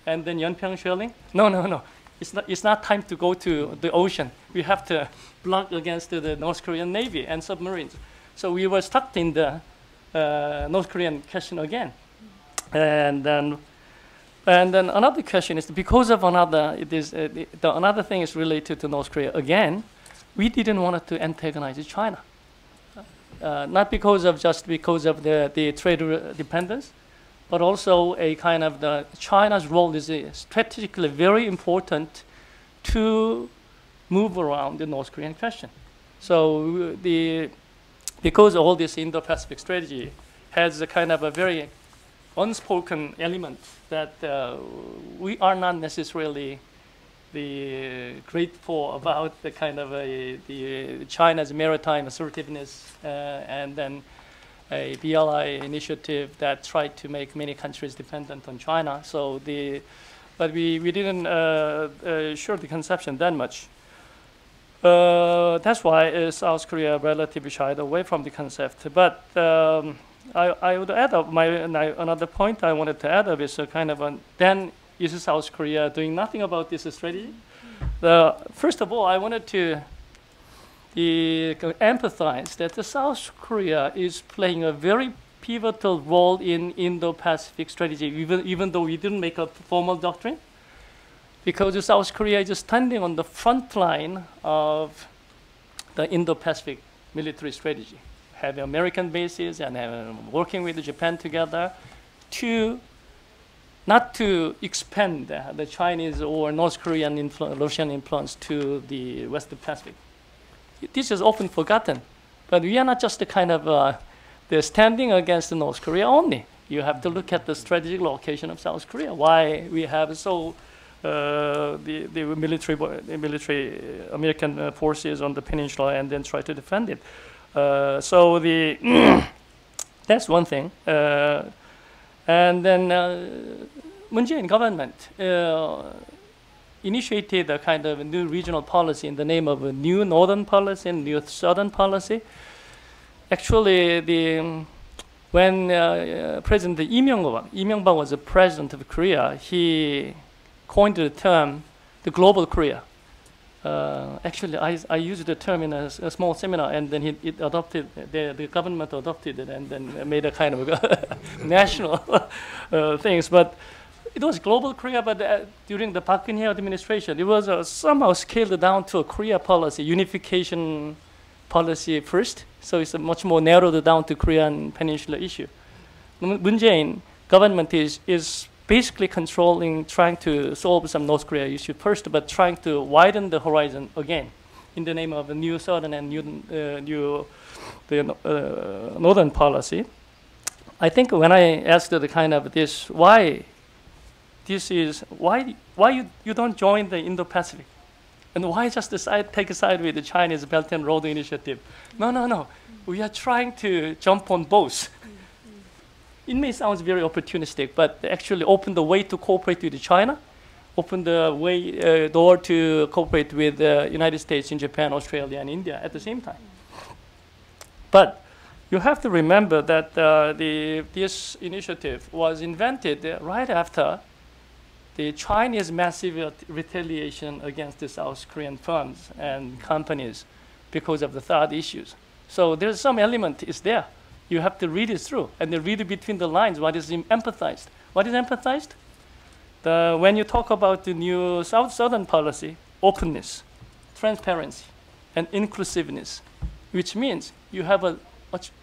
and then Yeonpyeong shelling, no. It's not time to go to the ocean. We have to block against the North Korean Navy and submarines. So we were stuck in the North Korean question again. And then another question is, because of another thing is related to North Korea again, we didn't want to antagonize China. Not because of the trade dependence, but also a kind of China's role is strategically very important to move around the North Korean question. So because all this Indo-Pacific strategy has a kind of a very unspoken element that we are not necessarily grateful about the kind of the China's maritime assertiveness and then a BLI initiative that tried to make many countries dependent on China. So but we didn't share the conception that much. That's why South Korea relatively shied away from the concept. But I would add up another point I wanted to add up is a kind of then is South Korea doing nothing about this strategy? First of all, I wanted to empathize that the South Korea is playing a very pivotal role in Indo-Pacific strategy, even though we didn't make a formal doctrine, because South Korea is standing on the front line of the Indo-Pacific military strategy, having American bases and working with Japan together not to expand the Chinese or North Korean Russian influence to the West Pacific. This is often forgotten, but we are not just the kind of they're standing against North Korea only. You have to look at the strategic location of South Korea. Why we have the military American forces on the peninsula and then try to defend it. So That's one thing. And then Moon Jae-in government initiated a kind of a new regional policy in the name of a new northern policy and new southern policy. Actually, when President Lee Myung-bak was the president of Korea, he coined the term the global Korea. Actually, I used the term in a small seminar, and then the government adopted it, and then made a kind of national things. But it was global Korea, but during the Park Geun-hye administration, it was somehow scaled down to a Korea policy, unification policy first. So it's much more narrowed down to Korean peninsula issue. Moon Jae-in government is basically trying to solve some North Korea issue first, but trying to widen the horizon again in the name of a new southern and northern policy. I think when I asked the kind of this, why you don't join the Indo-Pacific? And why just take a side with the Chinese Belt and Road Initiative? No. We are trying to jump on both. It may sound very opportunistic, but actually open the way to cooperate with China, open the door to cooperate with the United States and Japan, Australia, and India at the same time. But you have to remember that this initiative was invented right after the Chinese massive retaliation against the South Korean firms and companies because of the third issues. So there's some element is there. You have to read it through and then read it between the lines. What is empathized? What is empathized? When you talk about the new southern policy, openness, transparency, and inclusiveness, which means you have a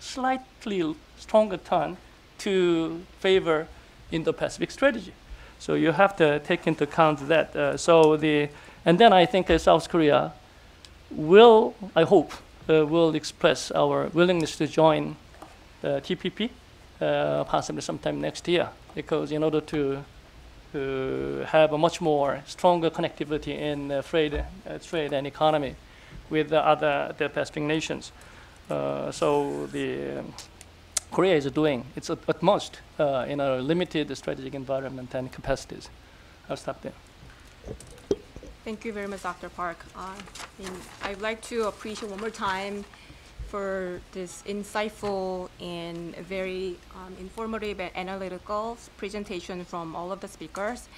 slightly stronger turn to favor Indo-Pacific strategy. So you have to take into account that. And then I think South Korea will, I hope, will express our willingness to join TPP, possibly sometime next year, because in order to have a much more stronger connectivity in trade and economy with the other Pacific nations. So Korea is doing its utmost in a limited strategic environment and capacities. I'll stop there.
Thank you very much, Dr. Park. I'd like to appreciate one more time for this insightful and very informative and analytical presentation from all of the speakers.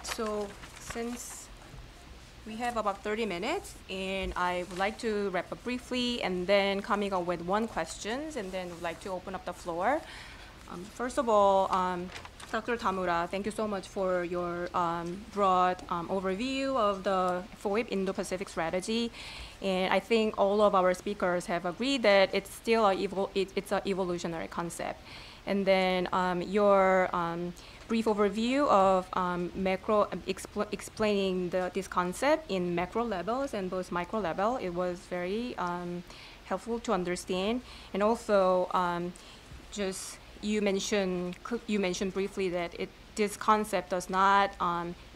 So since we have about 30 minutes, and I would like to wrap up briefly and then coming up with one question, and then would like to open up the floor. First of all, Dr. Tamura, thank you so much for your broad overview of the FOIP Indo-Pacific Strategy. And I think all of our speakers have agreed that it's still it's an evolutionary concept. And then your brief overview of explaining this concept in macro levels and both micro level, it was very helpful to understand. And also, just you mentioned briefly that this concept does not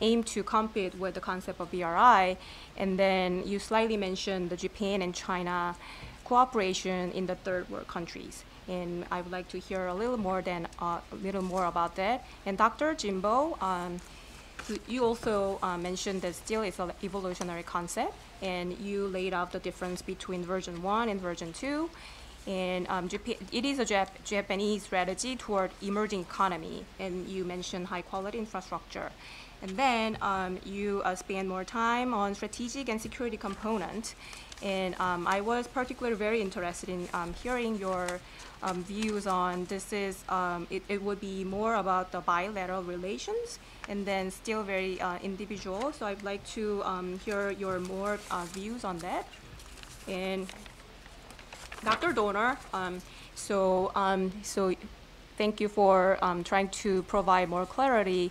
aim to compete with the concept of BRI, and then you slightly mentioned the Japan and China cooperation in the third world countries. And I would like to hear a little more about that. And Dr. Jimbo, you also mentioned that still it's an evolutionary concept, and you laid out the difference between version 1 and version 2. And it is a Japanese strategy toward emerging economy, and you mentioned high quality infrastructure. And then you spend more time on strategic and security component. And I was particularly very interested in hearing your views on this. It would be more about the bilateral relations, and then still very individual. So I'd like to hear your more views on that. And Dr. Donor, so thank you for trying to provide more clarity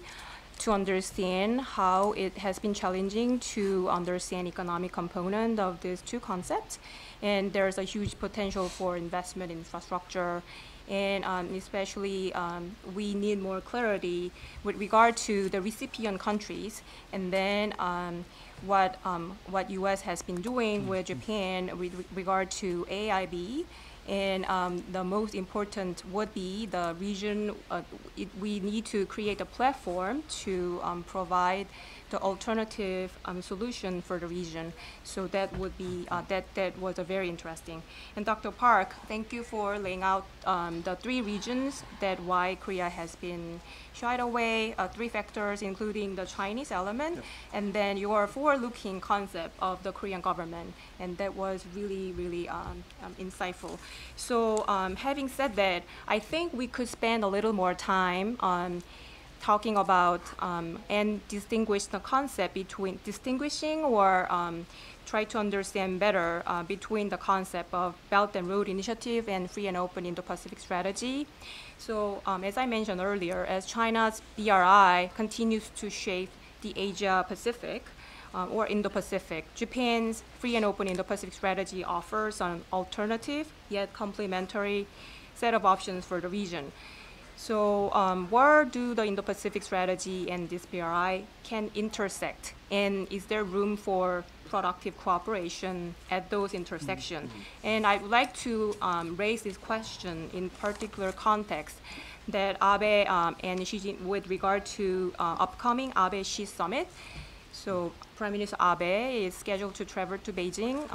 to understand how it has been challenging to understand economic component of these two concepts. And there's a huge potential for investment in infrastructure, and especially we need more clarity with regard to the recipient countries, and then what U.S. has been doing with Japan with regard to AIB, And the most important would be the region. We need to create a platform to provide the alternative solution for the region. So that would be that was a very interesting. And Dr. Park, thank you for laying out the three regions that why Korea has been shied away, three factors, including the Chinese element, and then your forward-looking concept of the Korean government, and that was really, really insightful. So having said that, I think we could spend a little more time on talking about and distinguish the concept between distinguishing or try to understand better between the concept of Belt and Road Initiative and Free and Open Indo-Pacific Strategy. So as I mentioned earlier, as China's BRI continues to shape the Asia-Pacific or Indo-Pacific, Japan's Free and Open Indo-Pacific Strategy offers an alternative yet complementary set of options for the region. So where do the Indo-Pacific Strategy and this BRI can intersect? And is there room for productive cooperation at those intersections? And I would like to raise this question in particular context that Abe and Xi Jinping with regard to upcoming Abe-Xi summit. So Prime Minister Abe is scheduled to travel to Beijing,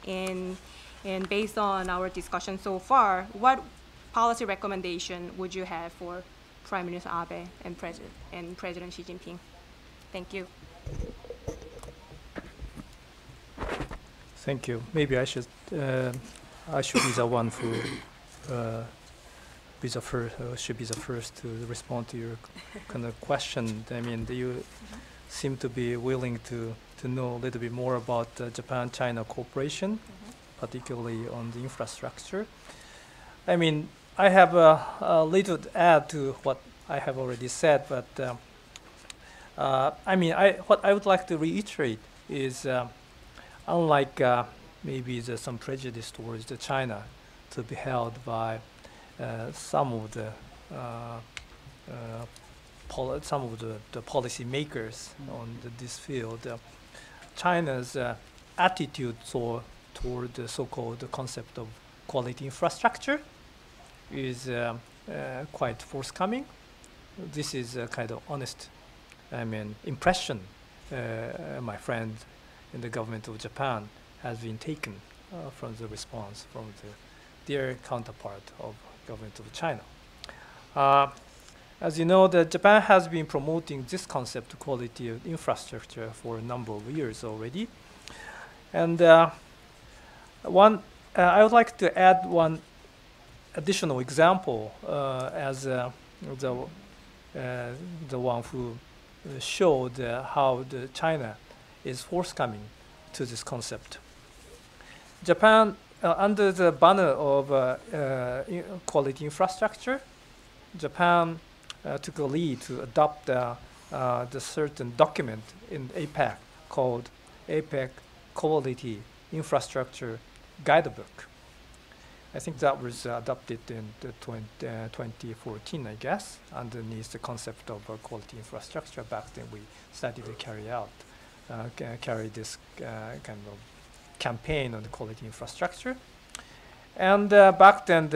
and based on our discussion so far, what policy recommendation would you have for Prime Minister Abe and President Xi Jinping? Thank you.
Thank you. Maybe I should be the one who should be the first to respond to your kind of question. I mean, you seem to be willing to know a little bit more about Japan-China cooperation, particularly on the infrastructure. I mean, I have a little to add to what I have already said, but I mean, what I would like to reiterate is, unlike maybe some prejudice towards China to be held by some of the policy makers on this field, China's attitude toward the so-called concept of quality infrastructure is quite forthcoming. This is a kind of honest, impression my friend in the government of Japan has been taken from the response from their counterpart of government of China. As you know, Japan has been promoting this concept of quality of infrastructure for a number of years already. And I would like to add one additional example as the one who showed how China is forthcoming to this concept. Japan, under the banner of quality infrastructure, Japan took a lead to adopt the certain document in APEC called APEC Quality Infrastructure Guidebook. I think that was adopted in 2014, I guess, underneath the concept of quality infrastructure. Back then, we started to carry this kind of campaign on the quality infrastructure. And back then,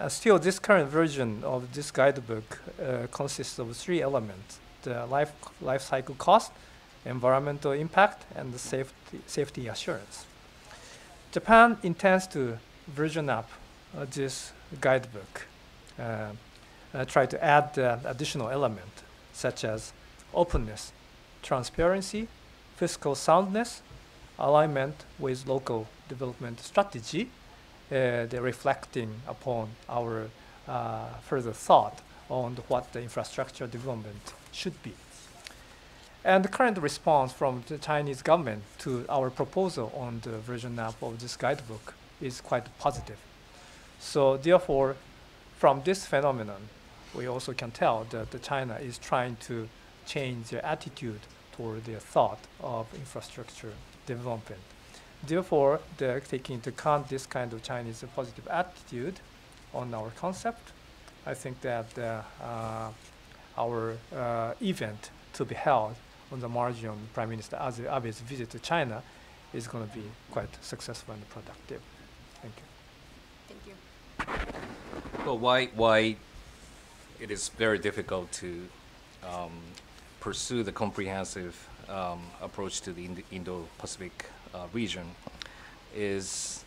still this current version of this guidebook consists of three elements: the life cycle cost, environmental impact, and the safety assurance. Japan intends to version up this guidebook, try to add additional elements such as openness, transparency, fiscal soundness, alignment with local development strategy, they're reflecting upon our further thought on what the infrastructure development should be. And the current response from the Chinese government to our proposal on the version up of this guidebook is quite positive. So therefore, from this phenomenon, we also can tell that China is trying to change their attitude toward their thought of infrastructure development. Therefore, they're taking into account this kind of Chinese positive attitude on our concept. I think that our event to be held on the margin of Prime Minister Abe's visit to China is going to be quite successful and productive. Thank you.
Thank you.
Well, why it is very difficult to pursue the comprehensive approach to the Indo-Pacific region is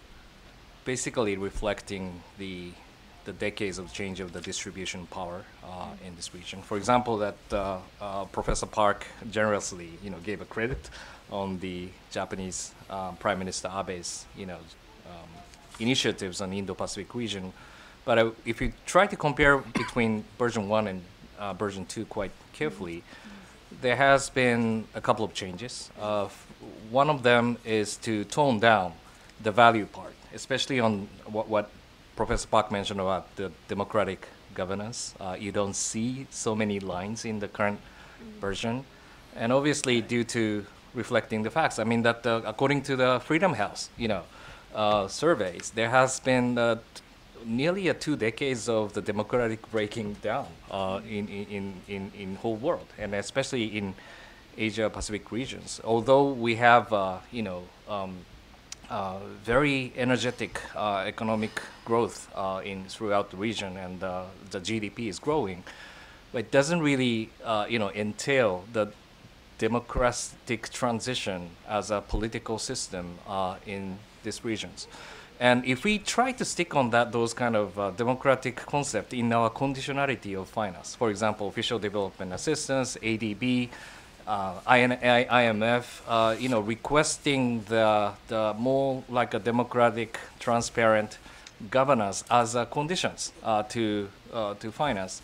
basically reflecting the decades of change of the distribution power in this region. For example, that Professor Park generously, gave a credit on the Japanese Prime Minister Abe's, initiatives on the Indo-Pacific region. But if you try to compare between version 1 and version 2 quite carefully, there has been a couple of changes. One of them is to tone down the value part, especially on what Professor Park mentioned about the democratic governance. You don't see so many lines in the current version. And obviously due to reflecting the facts, I mean that according to the Freedom House, surveys, there has been nearly 2 decades of the democratic breaking down in whole world, and especially in Asia Pacific regions. Although we have very energetic economic growth throughout the region, and the GDP is growing, but it doesn't really entail the democratic transition as a political system in these regions. And if we try to stick on those kind of democratic concept in our conditionality of finance, for example, official development assistance, ADB, IMF, requesting the more like a democratic, transparent governance as conditions to finance,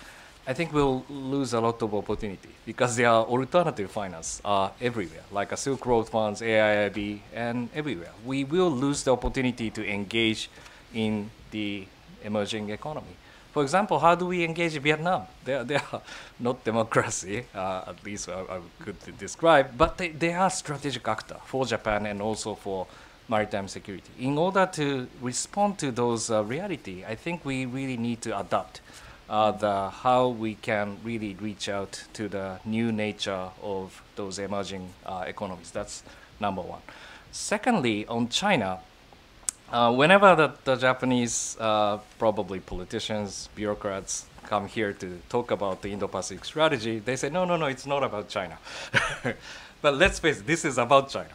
I think we'll lose a lot of opportunity because there are alternative finance everywhere, like a Silk Road funds, AIIB, and everywhere. We will lose the opportunity to engage in the emerging economy. For example, how do we engage Vietnam? They are not democracy, at least I could describe, but they are strategic actor for Japan and also for maritime security. In order to respond to those reality, I think we really need to adapt how we can really reach out to the new nature of those emerging economies. That's number one. Secondly, on China, whenever the Japanese, probably politicians, bureaucrats, come here to talk about the Indo-Pacific strategy, they say, no, it's not about China. But let's face it, this is about China.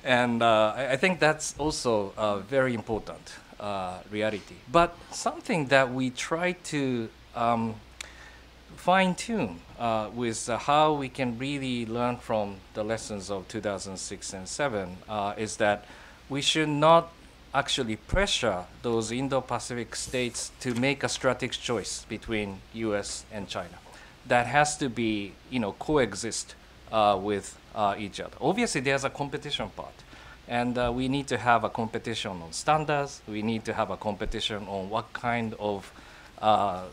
And I think that's also a very important reality. But something that we try to fine-tune with how we can really learn from the lessons of 2006 and 2007 is that we should not actually pressure those Indo-Pacific states to make a strategic choice between US and China. That has to be, coexist with each other. Obviously, there's a competition part. And we need to have a competition on standards. We need to have a competition on what kind of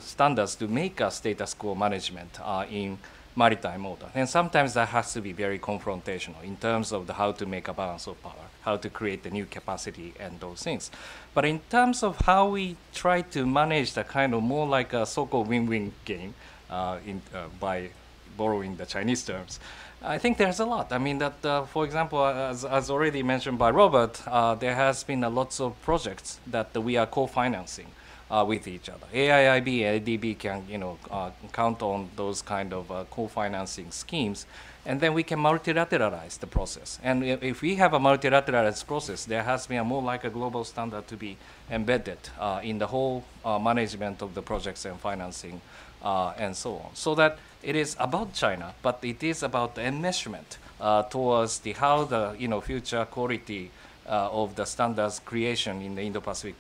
standards to make a status quo management in maritime order. And sometimes that has to be very confrontational in terms of how to make a balance of power, how to create the new capacity and those things. But in terms of how we try to manage the kind of more like a so-called win-win game by borrowing the Chinese terms, I think there's a lot. I mean that, for example, as already mentioned by Robert, there has been lots of projects that we are co-financing with each other. AIIB, ADB can, count on those kind of co-financing schemes, and then we can multilateralize the process. And if we have a multilateralized process, there has been more like a global standard to be embedded in the whole management of the projects and financing and so on. So that it is about China, but it is about the enmeshment towards how the future quality of the standards creation in the Indo-Pacific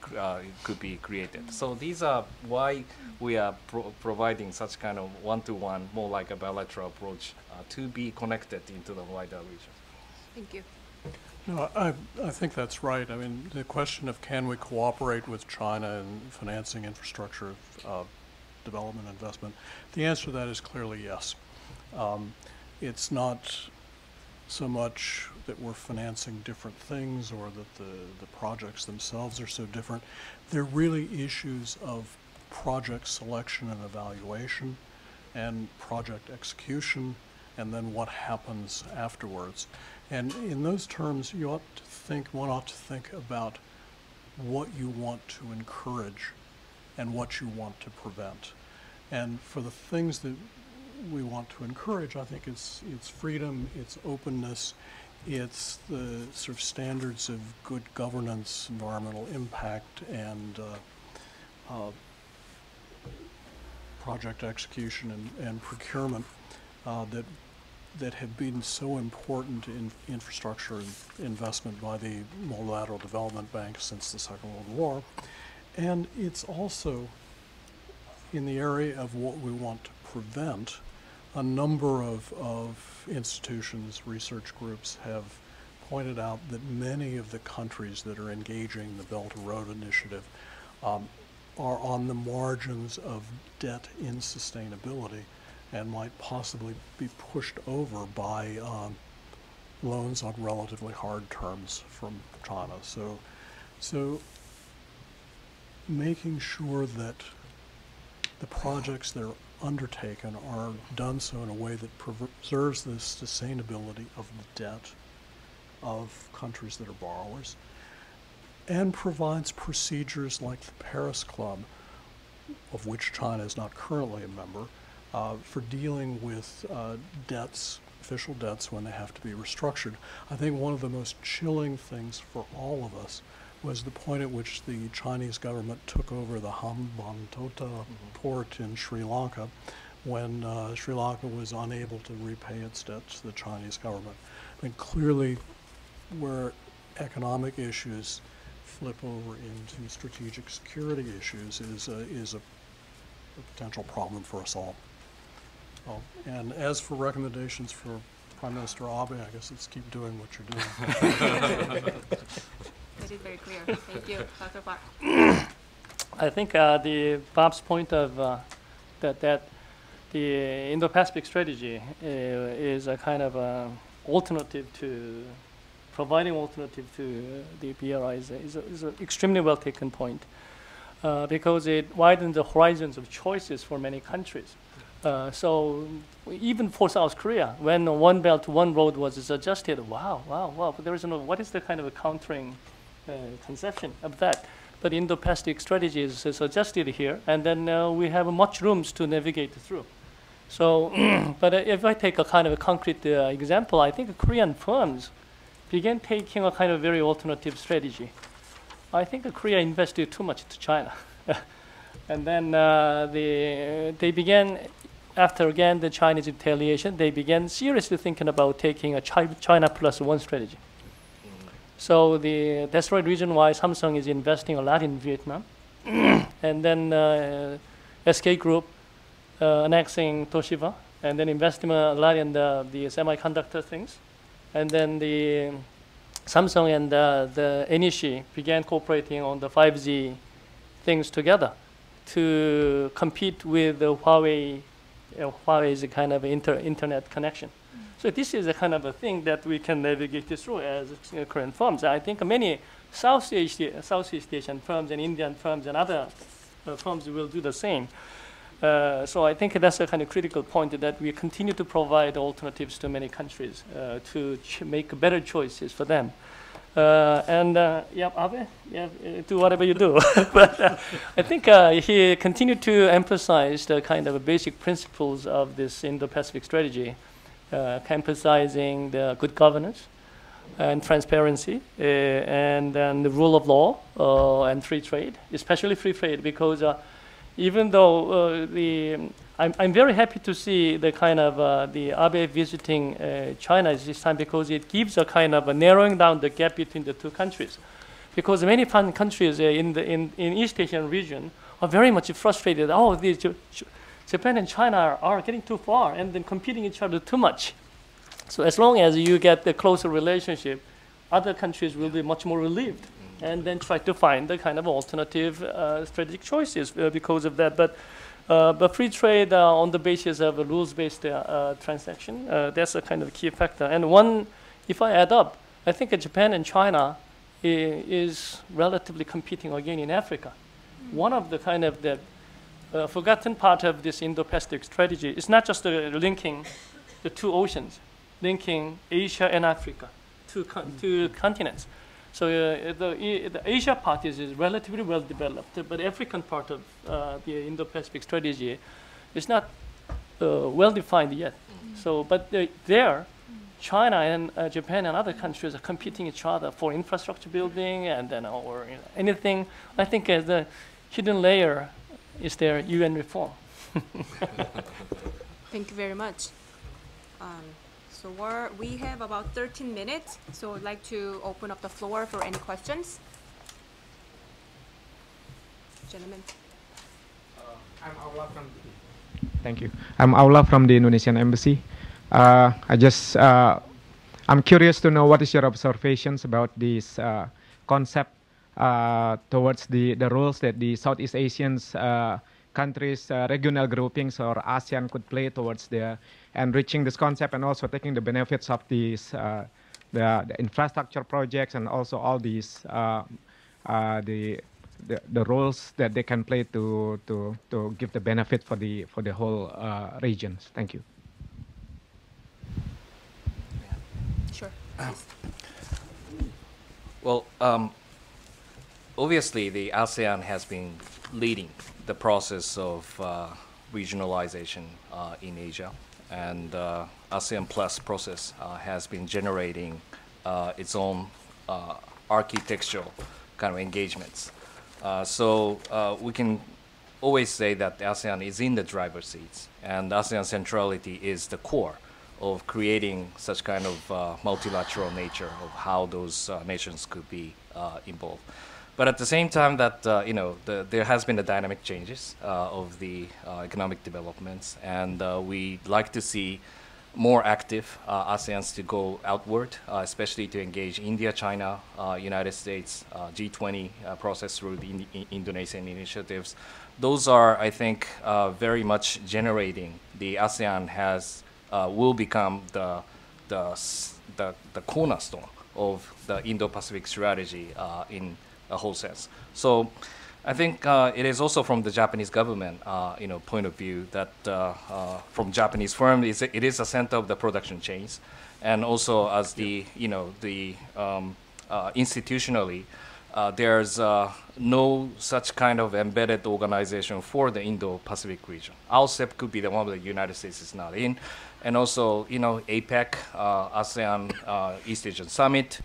could be created. So these are why we are providing such kind of one-to-one, more like a bilateral approach to be connected into the wider region.
Thank you.
No, I think that's right. I mean, the question of can we cooperate with China in financing infrastructure development investment, the answer to that is clearly yes. It's not so much that we're financing different things or that the projects themselves are so different. They're really issues of project selection and evaluation and project execution and then what happens afterwards. And in those terms, one ought to think about what you want to encourage and what you want to prevent. And for the things that we want to encourage, I think it's freedom, it's openness, it's the sort of standards of good governance, environmental impact, and project execution and procurement that have been so important in infrastructure investment by the multilateral development bank since the Second World War. And it's also in the area of what we want to prevent. A number of institutions, research groups have pointed out that many of the countries that are engaging the Belt and Road Initiative are on the margins of debt insustainability and might possibly be pushed over by loans on relatively hard terms from China. So making sure that the projects that are undertaken are done so in a way that preserves the sustainability of the debt of countries that are borrowers and provides procedures like the Paris Club, of which China is not currently a member, for dealing with debts, official debts, when they have to be restructured. I think one of the most chilling things for all of us was the point at which the Chinese government took over the Hambantota port in Sri Lanka when Sri Lanka was unable to repay its debt to the Chinese government. I mean, clearly where economic issues flip over into strategic security issues is a potential problem for us all. And as for recommendations for Prime Minister Abe, I guess it's keep doing what you're doing.
That is very clear. Thank you, Dr. Park.
I think Bob's point of that the Indo-Pacific strategy is a kind of alternative to providing alternative to the BRI is an extremely well taken point because it widens the horizons of choices for many countries. So even for South Korea, when One Belt, One Road was suggested, wow, but there is no, what is the kind of a countering conception of that? But Indo-Pacific strategy is suggested here, and then we have much rooms to navigate through. So, but if I take a kind of a concrete example, I think Korean firms began taking a kind of very alternative strategy. I think Korea invested too much to China. And then they began, after again the Chinese retaliation, they began seriously thinking about taking a China plus one strategy. So that's the reason why Samsung is investing a lot in Vietnam. And then SK Group annexing Toshiba, and then investing a lot in the semiconductor things. And then the Samsung and the Enishi began cooperating on the 5G things together to compete with Huawei's kind of internet connection. So this is a kind of a thing that we can navigate through as Korean firms. I think many Southeast Asian firms and Indian firms and other firms will do the same. So I think that's a kind of critical point that we continue to provide alternatives to many countries to make better choices for them. Abe, do whatever you do. But I think he continued to emphasize the kind of basic principles of this Indo-Pacific strategy, emphasizing the good governance and transparency, and then the rule of law and free trade, especially free trade, because even though I'm very happy to see the kind of the Abe visiting China this time, because it gives a kind of a narrowing down the gap between the two countries, because many countries in East Asian region are very much frustrated. Oh, Japan and China are getting too far and then competing each other too much. So as long as you get the closer relationship, other countries will be much more relieved, and then try to find the kind of alternative strategic choices because of that. But free trade on the basis of a rules-based transaction, that's a kind of key factor. And one, if I add up, I think Japan and China is relatively competing again in Africa. One of the kind of the forgotten part of this Indo-Pacific strategy is not just linking the two oceans, linking Asia and Africa, two continents. So the Asia part is relatively well developed, but the African part of the Indo-Pacific strategy is not well defined yet. So, but there, China and Japan and other countries are competing each other for infrastructure building and then or anything. I think the hidden layer is their UN reform.
Thank you very much. So we have about 13 minutes, so I'd like to open up the floor for any questions. Gentlemen.
I'm Aula from. Thank you. I'm Aula from the Indonesian Embassy. I'm curious to know what is your observations about this concept towards the roles that the Southeast Asians countries, regional groupings or ASEAN could play towards enriching this concept and also taking the benefits of these the infrastructure projects and also all these the roles that they can play to give the benefit for the whole regions. Thank you.
Sure.
Well, obviously the ASEAN has been leading the process of regionalization in Asia, and ASEAN Plus process has been generating its own architectural kind of engagements. So we can always say that ASEAN is in the driver's seats, and ASEAN centrality is the core of creating such kind of multilateral nature of how those nations could be involved. But at the same time that, there has been the dynamic changes of the economic developments, and we'd like to see more active ASEANs to go outward, especially to engage India, China, United States, G20 process through the Indonesian initiatives. Those are, I think, very much generating the ASEAN will become the cornerstone of the Indo-Pacific strategy in a whole sense. So I think it is also from the Japanese government, point of view that from Japanese firm, it is a center of the production chains, and also as institutionally, there's no such kind of embedded organization for the Indo-Pacific region. ALCEP could be the one that the United States is not in, and also APEC, ASEAN East Asian Summit,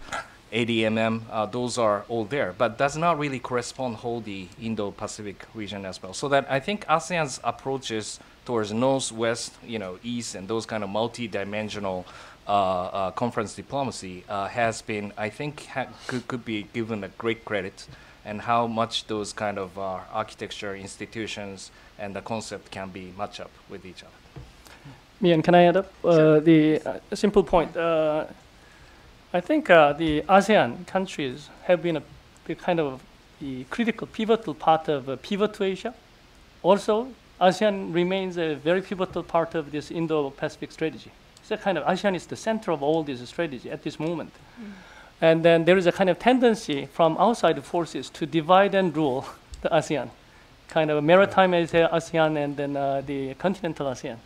ADMM, those are all there, but does not really correspond whole the Indo-Pacific region as well. So that I think ASEAN's approaches towards North, West, East, and those kind of multi-dimensional conference diplomacy has been, I think, could be given a great credit, and how much those kind of architecture, institutions, and the concept can be matched up with each other.
Mian, can I add up
Sure.
the simple point? I think the ASEAN countries have been the kind of the critical, pivotal part of Pivot to Asia. Also, ASEAN remains a very pivotal part of this Indo-Pacific strategy. It's a kind of ASEAN is the center of all this strategy at this moment. And then there is a kind of tendency from outside forces to divide and rule the ASEAN, kind of maritime ASEAN and then the continental ASEAN.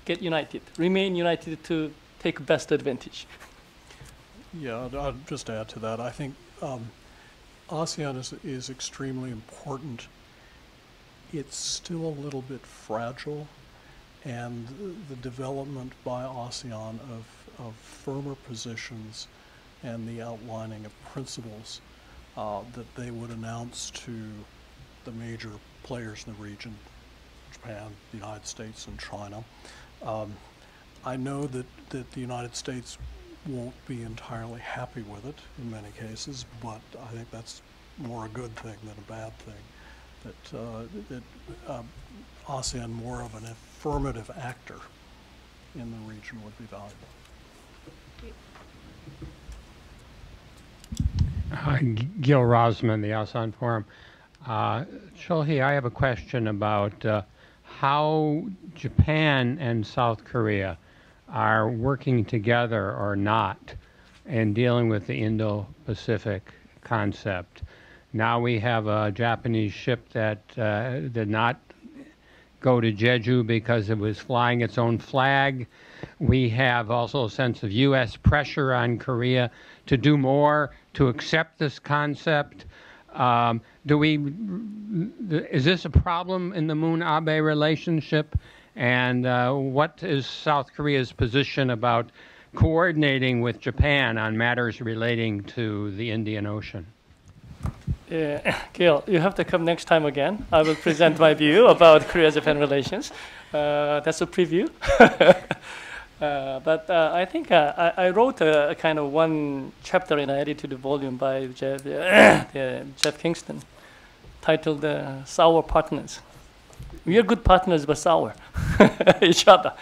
Get united, remain united to take best advantage.
Yeah, I'll just add to that. I think ASEAN is extremely important. It's still a little bit fragile, and the development by ASEAN of firmer positions and the outlining of principles that they would announce to the major players in the region, Japan, the United States, and China. I know that the United States won't be entirely happy with it in many cases, but I think that's more a good thing than a bad thing. That ASEAN more of an affirmative actor in the region would be valuable.
Gil Rosman, the ASEAN Forum. Shohei, I have a question about how Japan and South Korea are working together or not in dealing with the Indo-Pacific concept. Now we have a Japanese ship that did not go to Jeju because it was flying its own flag. we have also a sense of U.S. pressure on Korea to do more, to accept this concept. Is this a problem in the Moon-Abe relationship? And what is South Korea's position about coordinating with Japan on matters relating to the Indian Ocean?
Gail, you have to come next time again. I will present my view about Korea-Japan relations. That's a preview. But I think I wrote a kind of one chapter in an edited volume by Jeff Kingston, titled "Sour Partners." We are good partners, but sour each other.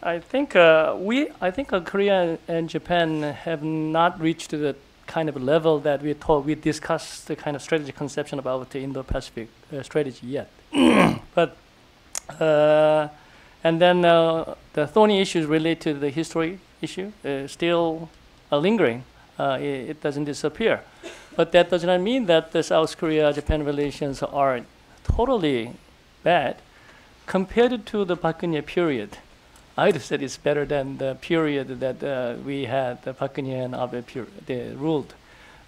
I think Korea and Japan have not reached the kind of level that we discussed the kind of strategy conception about the Indo-Pacific strategy yet. But and then the thorny issues related to the history issue still are lingering. It doesn't disappear. But that does not mean that the South Korea-Japan relations are totally bad. Compared to the Park Geun-hye period, I'd say it's better than the period that we had, the Park Geun-hye and Abe they ruled.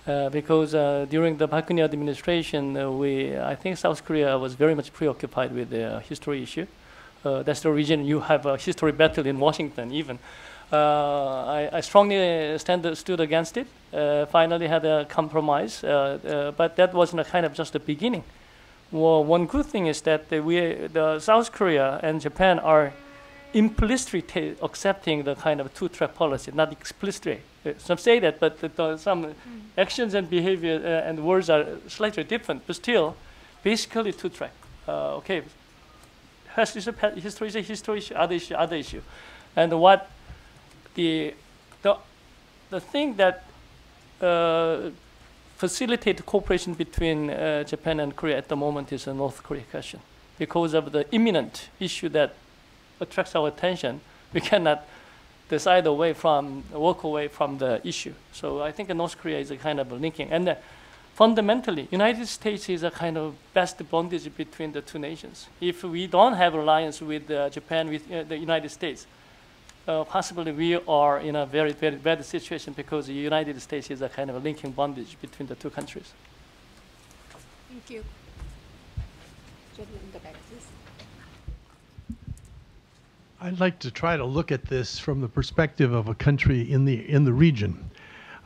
Because during the Park Geun-hye administration, I think South Korea was very much preoccupied with the history issue. That's the reason you have a history battle in Washington even. I strongly stood against it. Finally had a compromise, but that wasn't a kind of just the beginning. Well, one good thing is that the South Korea and Japan are implicitly accepting the kind of two-track policy, not explicitly. Some say that, but some actions and behavior and words are slightly different, but still, basically two-track. Okay, history is a history issue, other issue. And what the thing that facilitates cooperation between Japan and Korea at the moment is the North Korea question. Because of the imminent issue that attracts our attention, we cannot walk away from the issue. So I think North Korea is a kind of linking. And fundamentally, United States is a kind of best bondage between the two nations. If we don't have alliance with Japan, with the United States, possibly we are in a very, very bad situation because the United States is a kind of a linking bondage between the two countries.
Thank you. In the back, please.
I'd like to try to look at this from the perspective of a country in the region.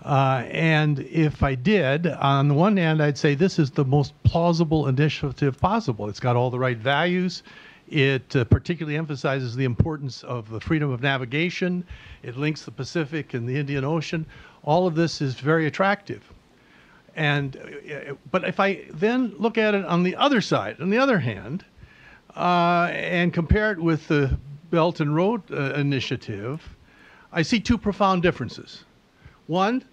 And if I did, on the one hand, I'd say this is the most plausible initiative possible. It's got all the right values. It particularly emphasizes the importance of the freedom of navigation. It links the Pacific and the Indian Ocean. All of this is very attractive. But if I then look at it on the other side, on the other hand, and compare it with the Belt and Road Initiative, I see two profound differences. One,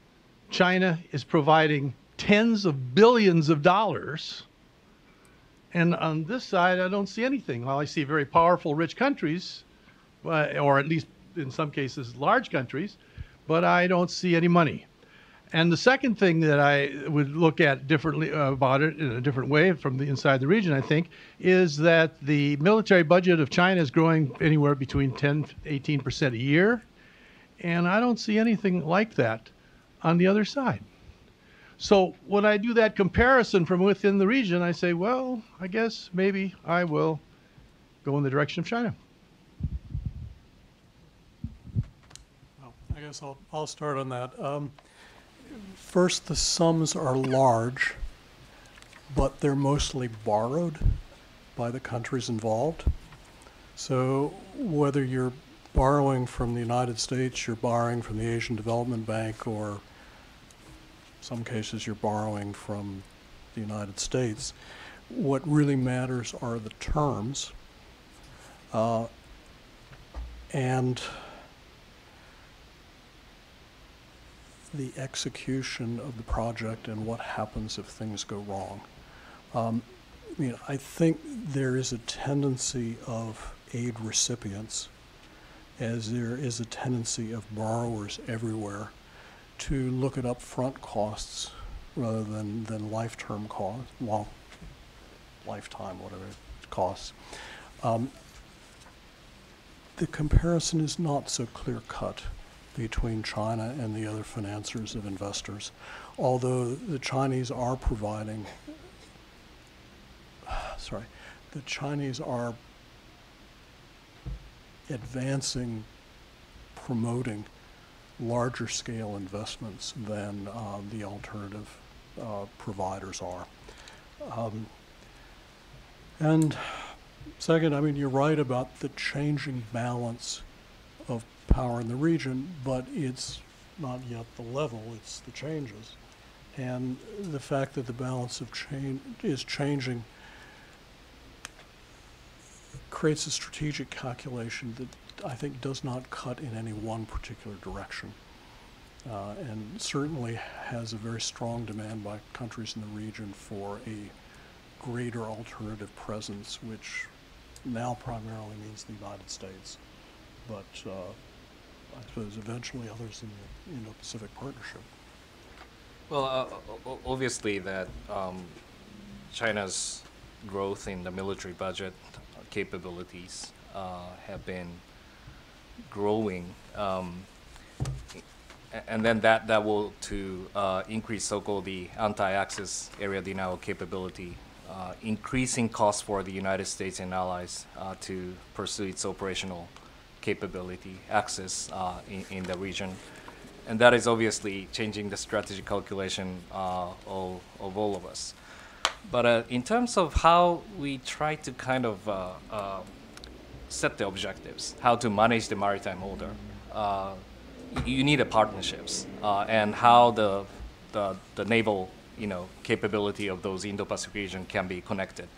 China is providing tens of billions of dollars, and on this side, I don't see anything. Well, I see very powerful, rich countries, or at least in some cases, large countries, but I don't see any money. And the second thing that I would look at differently about it in a different way from the inside the region, I think, is that the military budget of China is growing anywhere between 10 to 18% a year. And I don't see anything like that on the other side. So when I do that comparison from within the region, I say, well, I guess maybe I will go in the direction of China.
Well, I guess I'll start on that. First, the sums are large, but they're mostly borrowed by the countries involved. So whether you're borrowing from the United States, you're borrowing from the Asian Development Bank, or in some cases you're borrowing from the United States, what really matters are the terms and the execution of the project and what happens if things go wrong. I think there is a tendency of aid recipients, as there is a tendency of borrowers everywhere, to look at upfront costs rather than lifetime costs, well, lifetime, whatever it costs. the comparison is not so clear-cut between China and the other financiers of investors, although the Chinese are providing, the Chinese are advancing, promoting larger scale investments than the alternative providers are. And second, I mean, you're right about the changing balance of power in the region, but it's not yet the level, it's the changes. And the fact that the balance of is changing creates a strategic calculation that I think does not cut in any one particular direction. And certainly has a very strong demand by countries in the region for a greater alternative presence, which now primarily means the United States, but I suppose eventually others in the Indo-Pacific Partnership.
Well, obviously that China's growth in the military budget capabilities have been growing, and then that will to increase so-called the anti-access area denial capability, increasing costs for the United States and allies to pursue its operational capability access in the region. And that is obviously changing the strategic calculation of all of us. But in terms of how we try to kind of set the objectives, how to manage the maritime order, you need a partnerships and how the naval capability of those Indo-Pacific region can be connected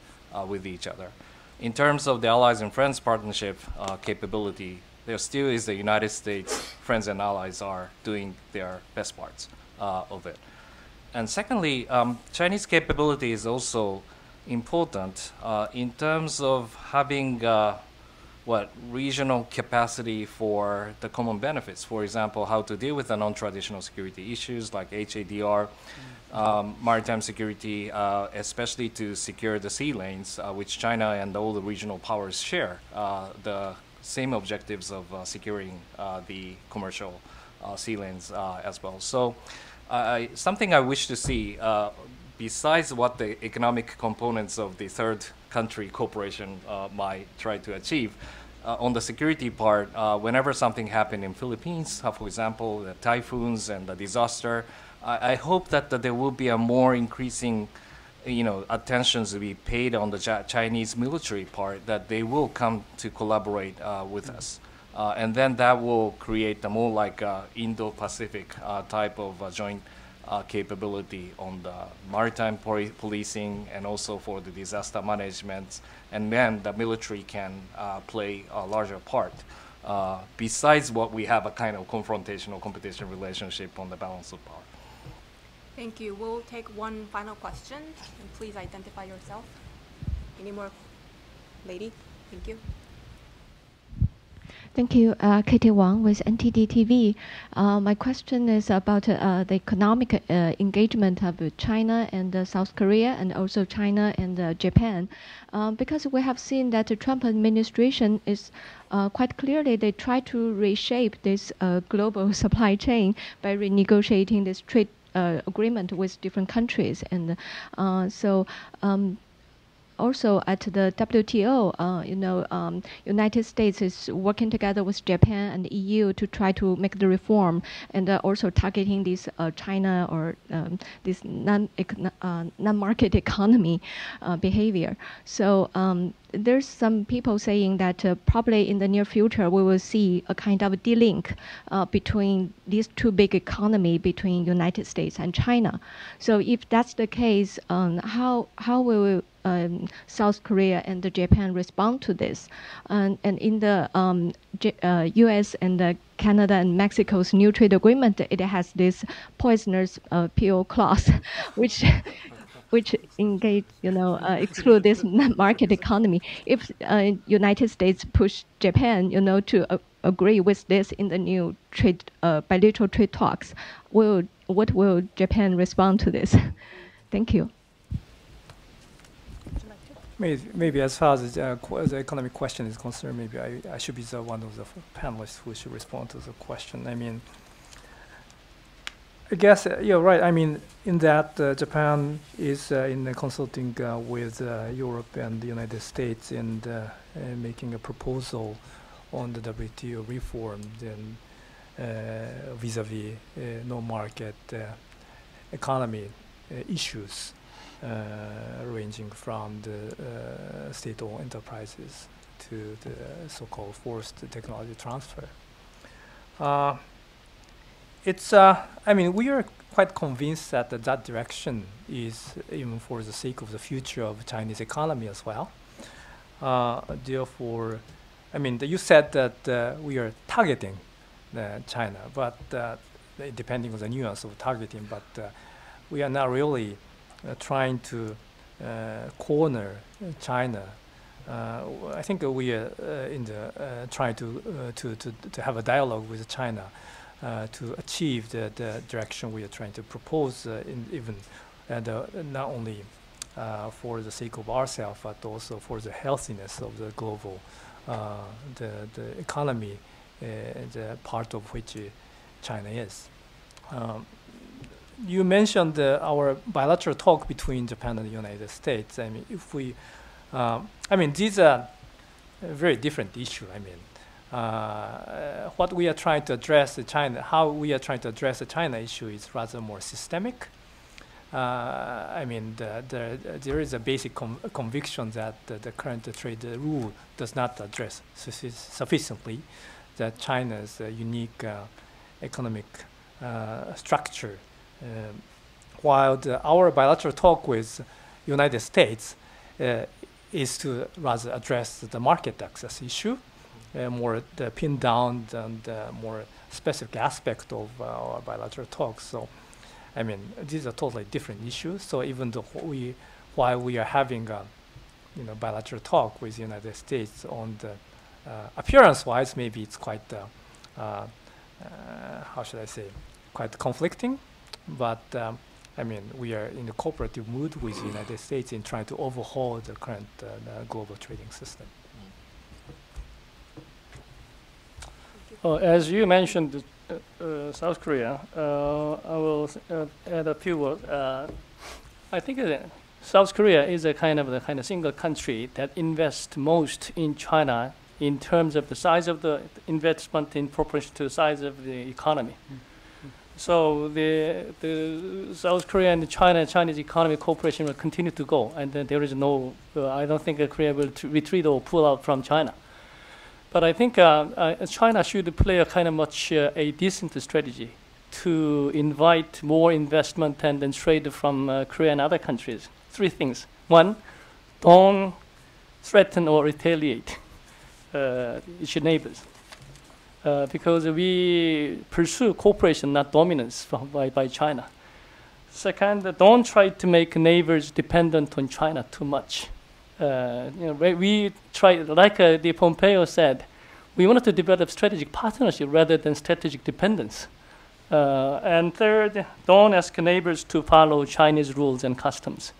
with each other. In terms of the allies and friends partnership capability, there still is the United States friends and allies are doing their best parts of it. And secondly, Chinese capability is also important in terms of having regional capacity for the common benefits. For example, how to deal with the non-traditional security issues like HADR, maritime security, especially to secure the sea lanes, which China and all the regional powers share the same objectives of securing the commercial sea lanes as well. So something I wish to see, besides what the economic components of the third country cooperation might try to achieve, on the security part, whenever something happened in Philippines, for example, the typhoons and the disaster, I hope that there will be a more increasing attention to be paid on the Chinese military part, that they will come to collaborate with us. And then that will create a more like Indo-Pacific type of joint capability on the maritime policing and also for the disaster management. And then the military can play a larger part. Besides what we have a kind of confrontational competition relationship on the balance of power.
Thank you. We'll take one final question. And please identify yourself. Any more? Lady, thank you.
Thank you, Katie Wang with NTD TV. My question is about the economic engagement of China and South Korea, and also China and Japan, because we have seen that the Trump administration is quite clearly they try to reshape this global supply chain by renegotiating this trade agreement with different countries, and also at the WTO, United States is working together with Japan and EU to try to make the reform, and also targeting this China or this non-market economy behavior. So there's some people saying that probably in the near future we will see a kind of de-link between these two big economies, between United States and China. So if that's the case, how will South Korea and Japan respond to this? And in the U.S. and Canada and Mexico's new trade agreement, it has this poisonous pill clause, which engage, exclude this market economy. If United States push Japan, to agree with this in the new trade bilateral trade talks, what will Japan respond to this? Thank you.
maybe as far as the economic question is concerned, maybe I should be one of the panelists who should respond to the question. I mean, I guess you're right. I mean, in that Japan is in consulting with Europe and the United States and making a proposal on the WTO reform, then vis-a-vis no market economy issues ranging from the state-owned enterprises to the so-called forced technology transfer. I mean, we are quite convinced that that direction is even for the sake of the future of Chinese economy as well. Therefore, I mean, you said that we are targeting China, but depending on the nuance of targeting, but we are not really trying to corner China. I think we are trying to have a dialogue with China to achieve the direction we are trying to propose, not only for the sake of ourselves, but also for the healthiness of the global, the economy, the part of which China is. You mentioned our bilateral talk between Japan and the United States. I mean, if we, I mean, these are a very different issue. I mean, what we are trying to address how we are trying to address the China issue is rather more systemic. I mean, there is a basic conviction that the current trade rule does not address sufficiently that China's unique economic structure. While our bilateral talk with United States is to rather address the market access issue, more the pinned down and more specific aspect of our bilateral talks. So, I mean, these are totally different issues. So even though while we are having a bilateral talk with the United States on the appearance-wise, maybe it's quite how should I say, quite conflicting. But I mean, we are in a cooperative mood with the United States in trying to overhaul the current global trading system.
As you mentioned, South Korea, I will add a few words. I think South Korea is the kind of single country that invests most in China in terms of the size of the investment in proportion to the size of the economy. So the South Korea and the Chinese economy cooperation will continue to go, and there is no, I don't think Korea will retreat or pull out from China. But I think China should play a kind of much a decent strategy to invite more investment and then trade from Korea and other countries. Three things. One, don't threaten or retaliate its neighbors. Because we pursue cooperation, not dominance by China. Second, don't try to make neighbors dependent on China too much. We try, like the Pompeo said, we wanted to develop strategic partnership rather than strategic dependence. And third, don't ask neighbors to follow Chinese rules and customs,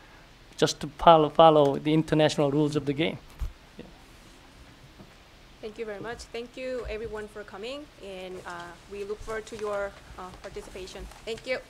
just to follow the international rules of the game. Yeah.
Thank you very much. Thank you, everyone, for coming, and we look forward to your participation. Thank you.